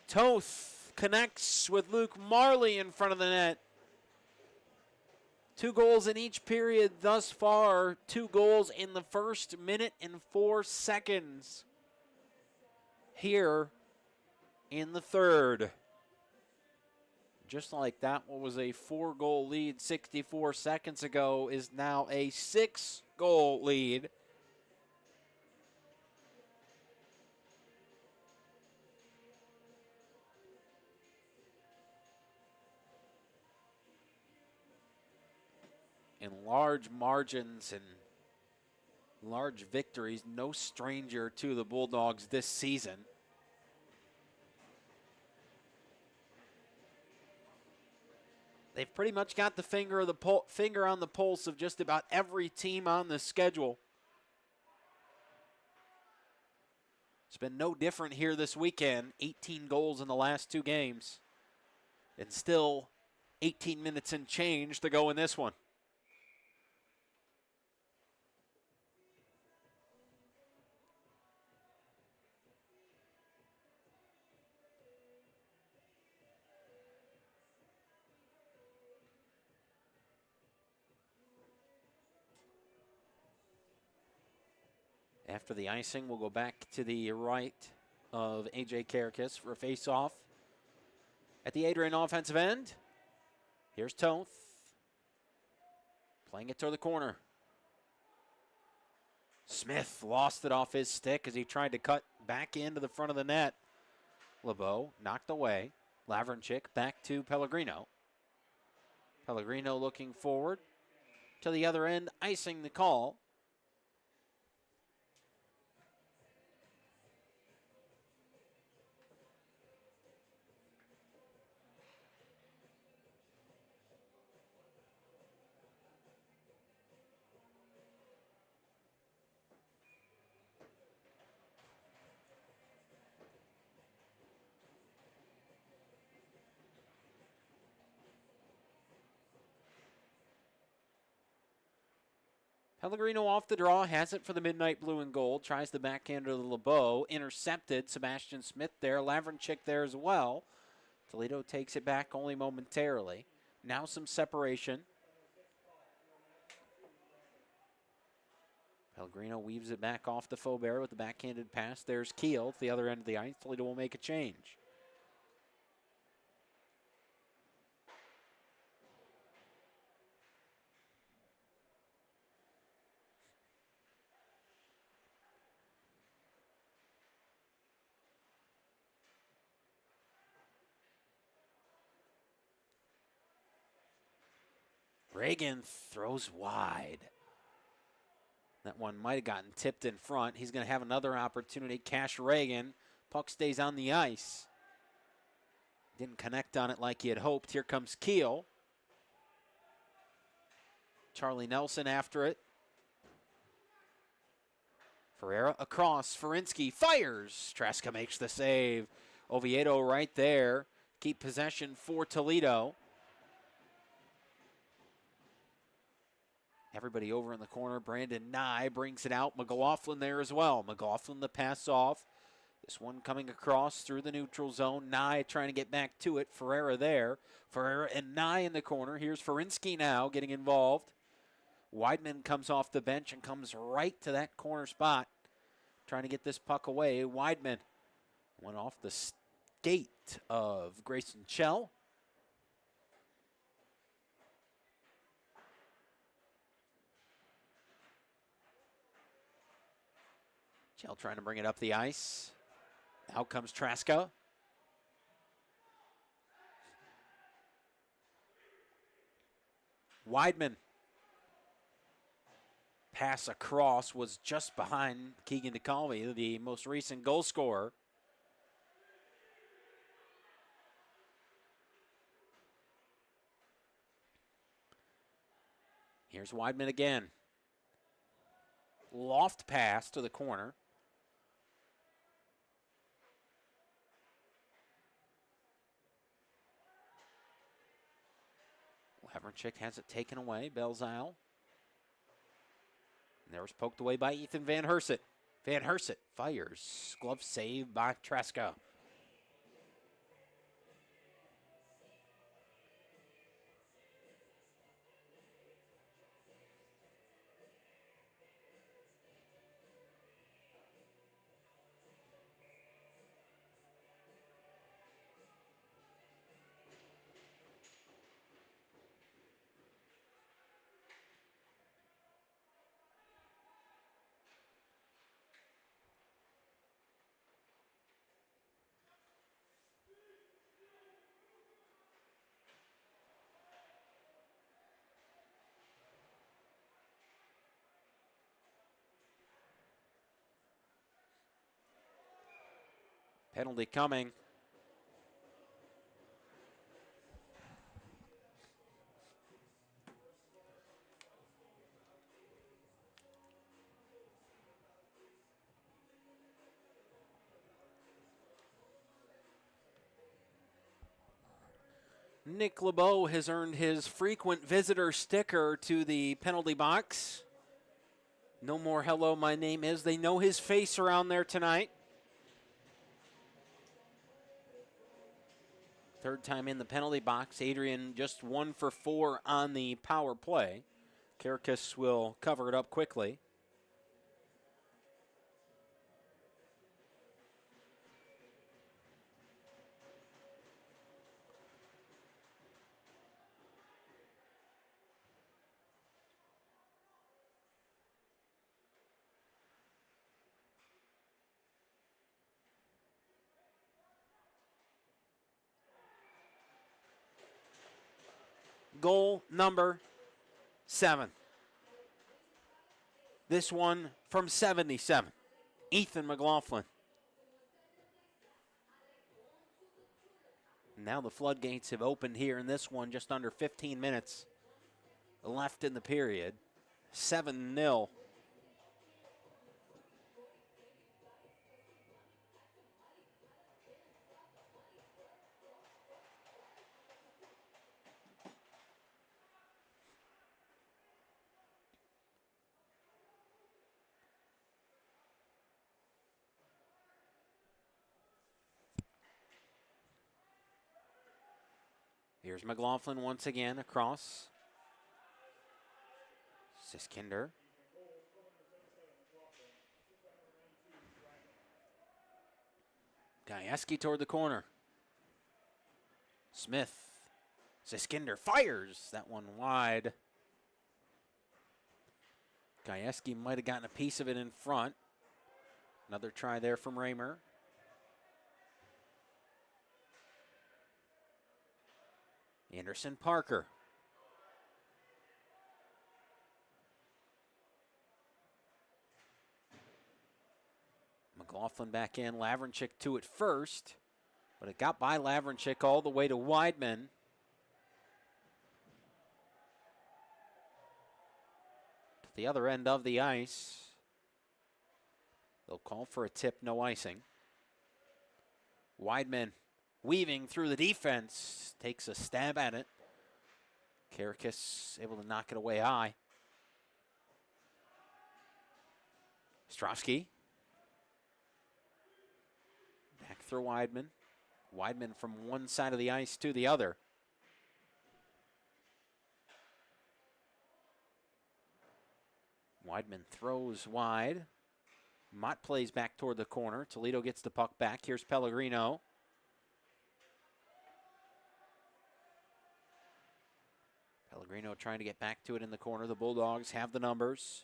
Toth connects with Luke Marley in front of the net. 2 goals in each period thus far, 2 goals in the first minute and 4 seconds here in the third. Just like that, what was a 4-goal lead 64 seconds ago is now a 6-goal lead. In large margins and large victories, no stranger to the Bulldogs this season. They've pretty much got the finger on the pulse of just about every team on the schedule. It's been no different here this weekend. 18 goals in the last 2 games. And still 18 minutes and change to go in this one. After the icing, we'll go back to the right of A.J. Karakis for a face-off. At the Adrian offensive end, here's Toth. Playing it toward the corner. Smith lost it off his stick as he tried to cut back into the front of the net. LeBeau knocked away. Lavrenchik back to Pellegrino. Pellegrino looking forward to the other end, icing the call. Pellegrino off the draw, has it for the Midnight Blue and Gold, tries the backhander to LeBeau, intercepted, Sebastian Smith there, Lavrenchik there as well. Toledo takes it back only momentarily. Now some separation. Pellegrino weaves it back off to Faubert with the backhanded pass. There's Keel at the other end of the ice. Toledo will make a change. Reagan throws wide. That one might have gotten tipped in front. He's going to have another opportunity. Cash Reagan. Puck stays on the ice. Didn't connect on it like he had hoped. Here comes Keel. Charlie Nelson after it. Ferreira across. Ferinsky fires. Tresca makes the save. Oviedo right there. Keep possession for Toledo. Everybody over in the corner. Brandon Nye brings it out. McLaughlin there as well. McLaughlin the pass off. This one coming across through the neutral zone. Nye trying to get back to it. Ferreira there. Ferreira and Nye in the corner. Here's Ferinsky now getting involved. Weidman comes off the bench and comes right to that corner spot. Trying to get this puck away. Weidman went off the skate of Grayson Chell. Chell trying to bring it up the ice. Out comes Tresca. Weidman. Pass across was just behind Keegan DeCalvey, the most recent goal scorer. Here's Weidman again. Loft pass to the corner. Havernchik has it taken away. Belzile. And there was poked away by Ethan Van Herset. Van Herset fires. Glove save by Tresca. Penalty coming. Nick LeBeau has earned his frequent visitor sticker to the penalty box. No more hello, my name is. They know his face around there tonight. Third time in the penalty box. Adrian just 1 for 4 on the power play. Karakas will cover it up quickly. Goal number 7. This one from 77. Ethan McLaughlin. Now the floodgates have opened here in this one, just under 15 minutes left in the period. 7-0. Here's McLaughlin once again across. Siskinder. Gajewski toward the corner. Smith. Siskinder fires. That one wide. Gajewski might have gotten a piece of it in front. Another try there from Raymer. Anderson Parker. McLaughlin back in. Lavrenchik to it first, but it got by Lavrenchik all the way to Weidman. To the other end of the ice. They'll call for a tip, no icing. Weidman weaving through the defense, takes a stab at it. Karakis able to knock it away high. Ostrovsky. Back through Weidman. Weidman from one side of the ice to the other. Weidman throws wide. Mott plays back toward the corner. Toledo gets the puck back. Here's Pellegrino. Pellegrino trying to get back to it in the corner. The Bulldogs have the numbers.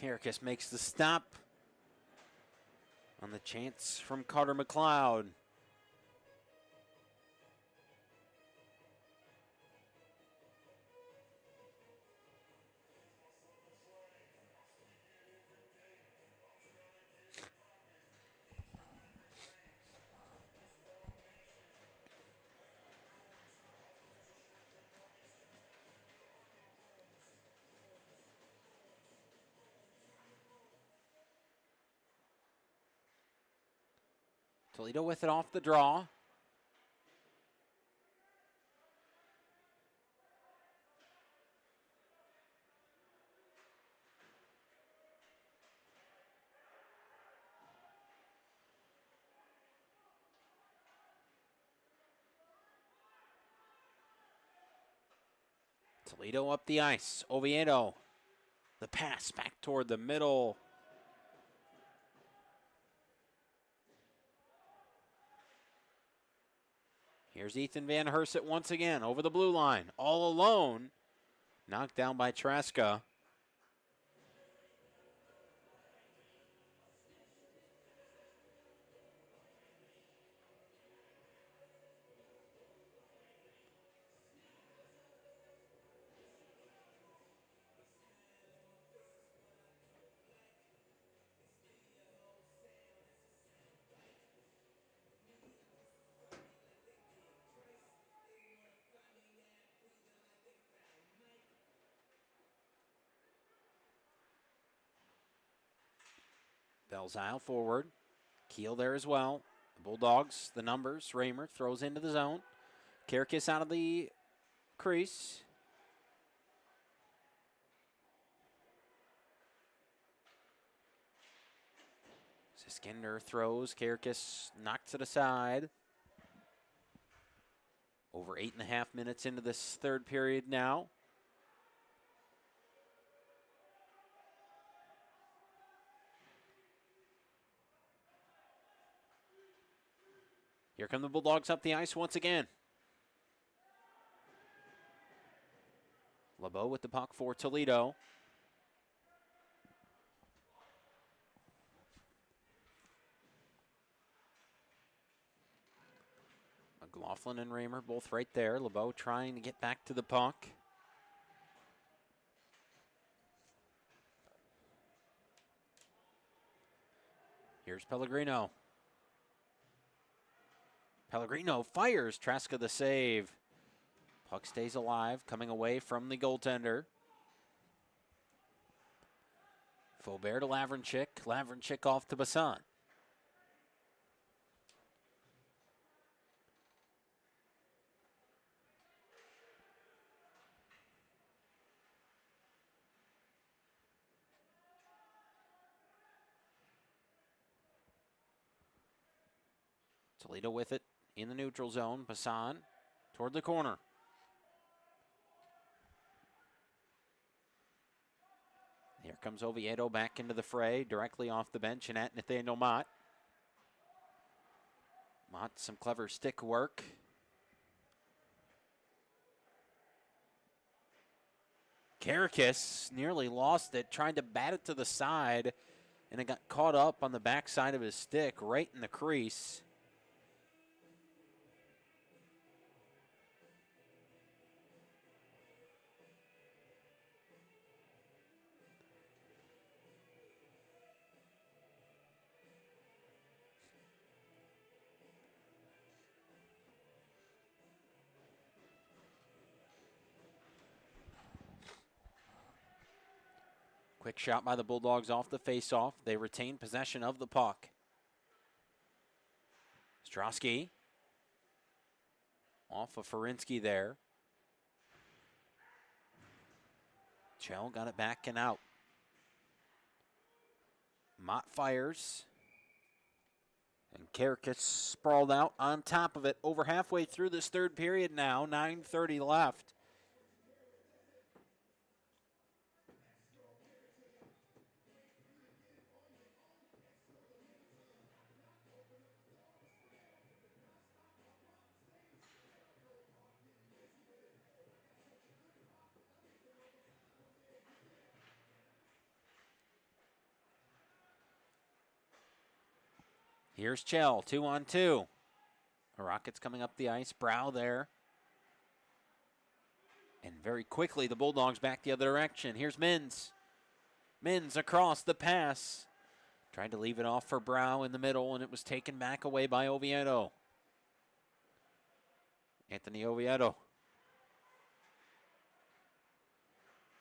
Karakis makes the stop on the chance from Carter McLeod. Toledo with it off the draw. Toledo up the ice. Oviedo. The pass back toward the middle. Here's Ethan Van Herset once again over the blue line. All alone. Knocked down by Traska. Belzile forward. Keel there as well. The Bulldogs, the numbers. Raymer throws into the zone. Karakis out of the crease. Siskinder throws. Karakis knocks it aside. Over 8.5 minutes into this third period now. Here come the Bulldogs up the ice once again. LeBeau with the puck for Toledo. McLaughlin and Raymer both right there. LeBeau trying to get back to the puck. Here's Pellegrino. Pellegrino fires. Traska the save. Puck stays alive, coming away from the goaltender. Faubert to Lavrenchik. Lavrenchik off to Bassan. Toledo with it in the neutral zone. Bassan toward the corner. Here comes Oviedo back into the fray, directly off the bench and at Nathaniel Mott. Mott, some clever stick work. Karakis nearly lost it, tried to bat it to the side, and it got caught up on the backside of his stick, right in the crease. Quick shot by the Bulldogs off the faceoff. They retain possession of the puck. Strosky off of Ferinsky there. Chell got it back and out. Mott fires. And Karakis sprawled out on top of it over halfway through this third period now. 9:30 left. Here's Chell, 2-on-2. The Rockets coming up the ice. Brow there. And very quickly, the Bulldogs back the other direction. Here's Mins. Mins across the pass. Tried to leave it off for Brow in the middle, and it was taken back away by Oviedo. Anthony Oviedo.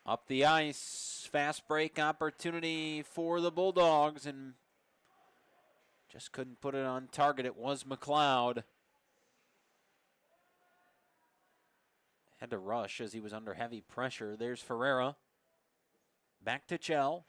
Up the ice. Fast break opportunity for the Bulldogs, and just couldn't put it on target. It was McLeod. Had to rush as he was under heavy pressure. There's Ferreira. Back to Chell.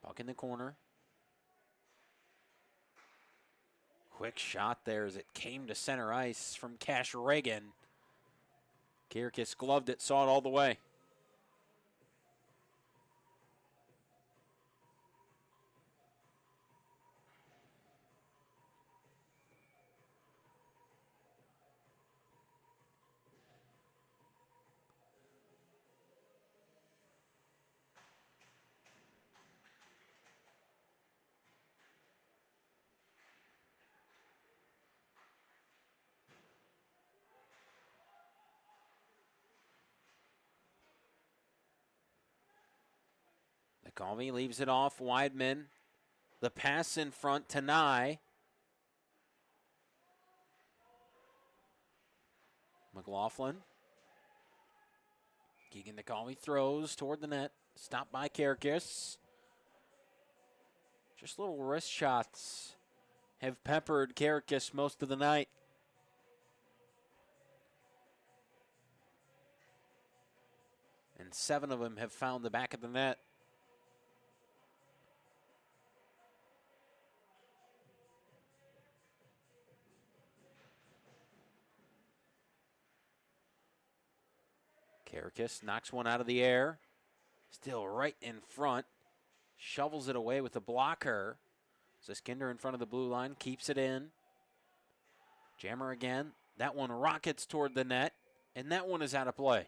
Puck in the corner. Quick shot there as it came to center ice from Cash Reagan. Karakis gloved it, saw it all the way. McCalvey leaves it off. Weidman. The pass in front to Nye. McLaughlin. Keegan McCalvey throws toward the net. Stopped by Karakis. Just little wrist shots have peppered Karakis most of the night. And 7 of them have found the back of the net. Karakis knocks one out of the air. Still right in front. Shovels it away with the blocker. Ziskinder in front of the blue line. Keeps it in. Jammer again. That one rockets toward the net. And that one is out of play.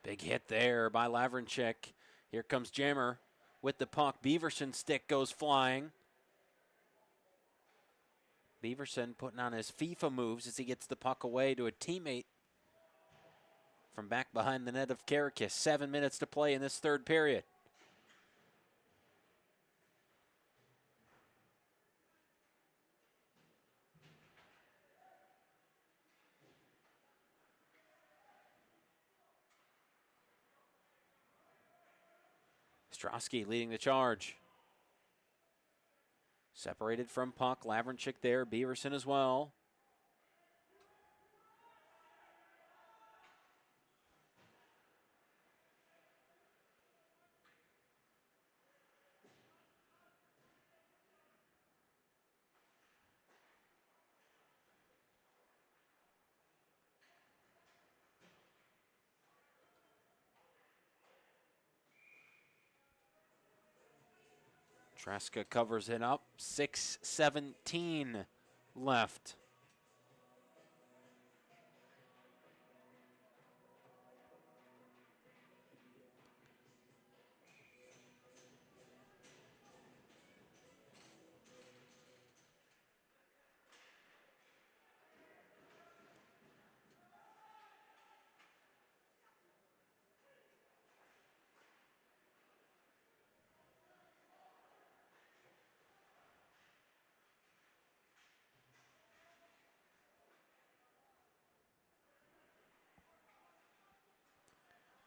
Big hit there by Lavrinchik. Here comes Jammer with the puck. Beaverson's stick goes flying. Beaverson putting on his FIFA moves as he gets the puck away to a teammate from back behind the net of Karakis. 7 minutes to play in this third period. Strosky leading the charge. Separated from puck. Lavrenchik there. Beaverson as well. Tresca covers it up. 6:17 left.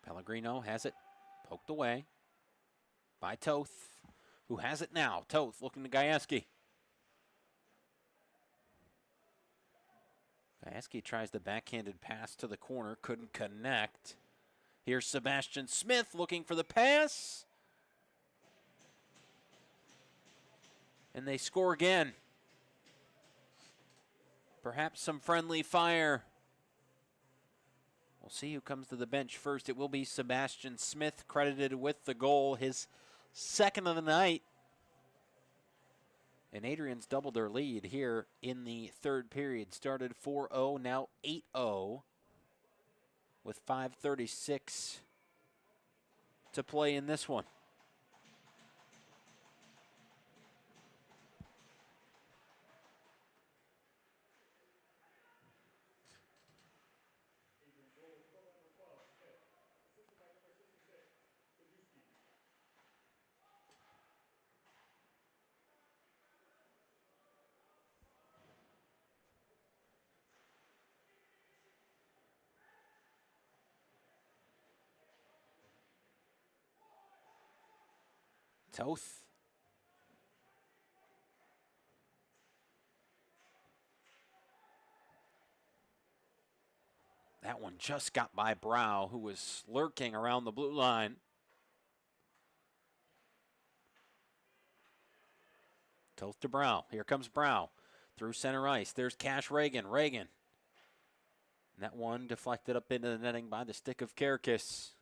Pellegrino has it poked away by Toth, who has it now. Toth looking to Gajewski. Gajewski tries the backhanded pass to the corner, couldn't connect. Here's Sebastian Smith looking for the pass. And they score again. Perhaps some friendly fire. We'll see who comes to the bench first. It will be Sebastian Smith, credited with the goal, his second of the night. And Adrian's doubled their lead here in the third period. Started 4-0, now 8-0 with 5:36 to play in this one. Toth. That one just got by Brow, who was lurking around the blue line. Toth to Brow. Here comes Brow through center ice. There's Cash Reagan. And that one deflected up into the netting by the stick of Karakis.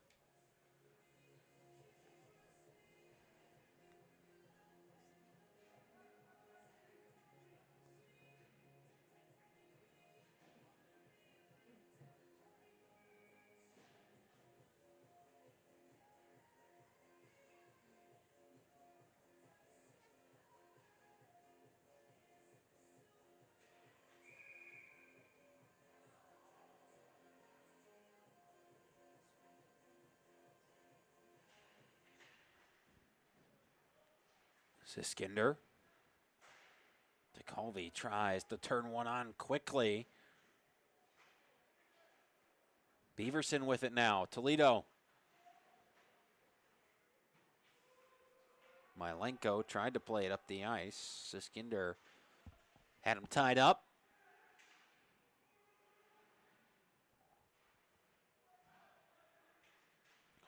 Siskinder. DeColvey tries to turn one on quickly. Beaverson with it now. Toledo. Milenko tried to play it up the ice. Siskinder had him tied up.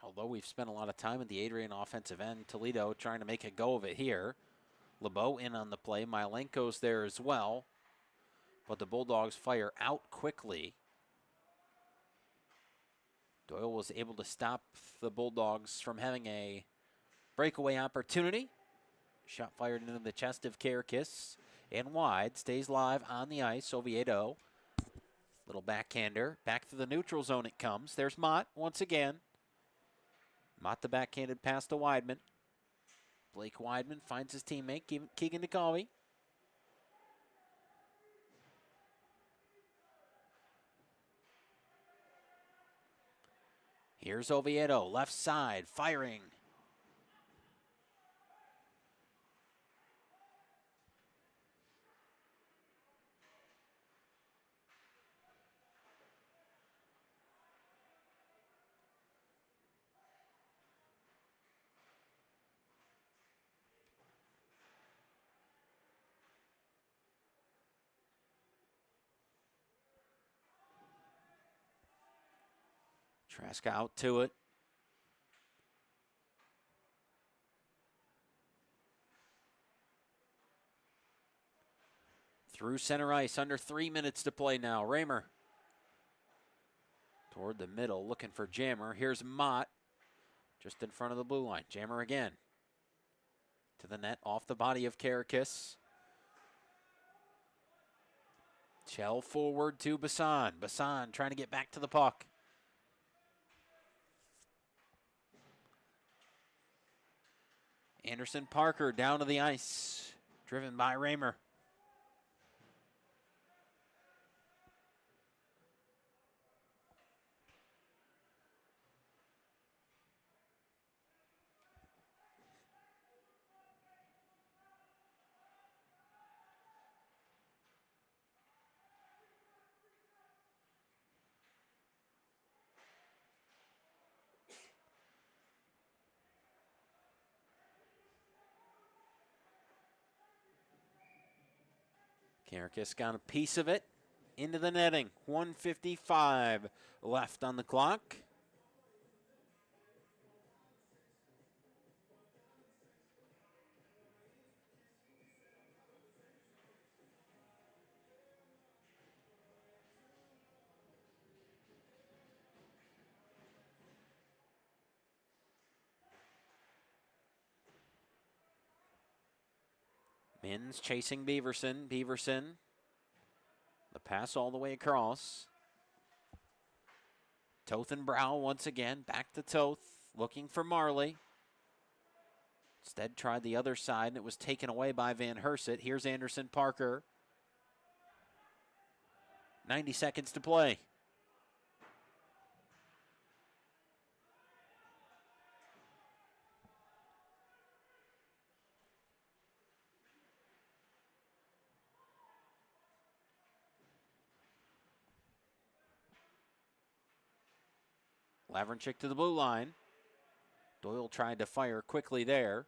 Although we've spent a lot of time at the Adrian offensive end, Toledo trying to make a go of it here. LeBeau in on the play. Milenko's there as well. But the Bulldogs fire out quickly. Doyle was able to stop the Bulldogs from having a breakaway opportunity. Shot fired into the chest of Karakis and wide. Stays live on the ice. Oviedo. Little backhander. Back to the neutral zone it comes. There's Mott once again. Mott the backhanded pass to Weidman. Blake Weidman finds his teammate, Keegan DeColvey. Here's Oviedo, left side, firing. Trask out to it. Through center ice, under 3 minutes to play now. Raymer toward the middle, looking for Jammer. Here's Mott, just in front of the blue line. Jammer again. To the net, off the body of Karakis. Shell forward to Bassan. Bassan trying to get back to the puck. Anderson Parker down to the ice, driven by Raymer. Karakis got a piece of it into the netting. 1:55 left on the clock. Mins chasing Beaverson. Beaverson. The pass all the way across. Toth and Brow once again. Back to Toth. Looking for Marley. Instead tried the other side, and it was taken away by Van Herset. Here's Anderson Parker. 90 seconds to play. Lavrenchik to the blue line. Doyle tried to fire quickly there.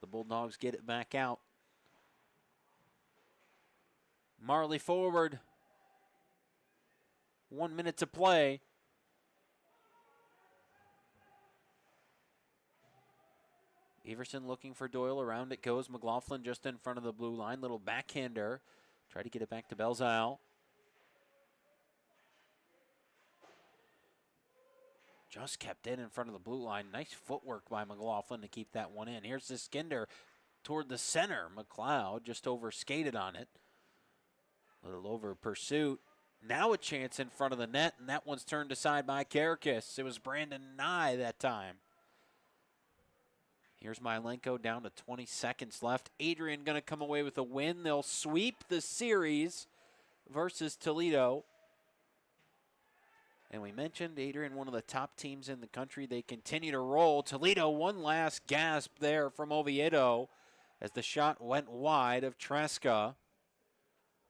The Bulldogs get it back out. Marley forward. 1 minute to play. Everson looking for Doyle. Around it goes McLaughlin just in front of the blue line. Little backhander. Try to get it back to Belzile. Just kept it in front of the blue line. Nice footwork by McLaughlin to keep that one in. Here's the Skinder toward the center. McLeod just over skated on it. A little over pursuit. Now a chance in front of the net, and that one's turned aside by Karakis. It was Brandon Nye that time. Here's Mylenko down to 20 seconds left. Adrian going to come away with a win. They'll sweep the series versus Toledo. And we mentioned Adrian, one of the top teams in the country. They continue to roll. Toledo, one last gasp there from Oviedo as the shot went wide of Tresca.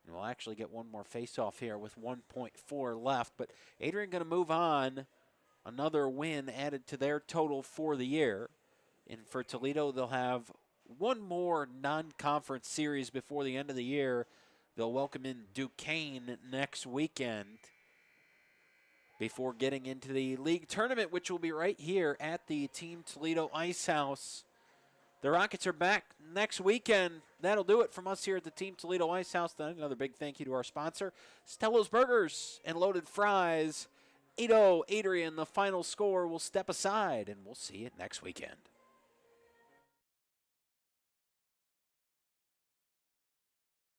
And we'll actually get one more face-off here with 1.4 left. But Adrian going to move on. Another win added to their total for the year. And for Toledo, they'll have one more non-conference series before the end of the year. They'll welcome in Duquesne next weekend before getting into the league tournament, which will be right here at the Team Toledo Ice House. The Rockets are back next weekend. That'll do it from us here at the Team Toledo Ice House. Then another big thank you to our sponsor, Stello's Burgers and Loaded Fries. 8-0 Adrian, the final score will step aside, and we'll see you next weekend.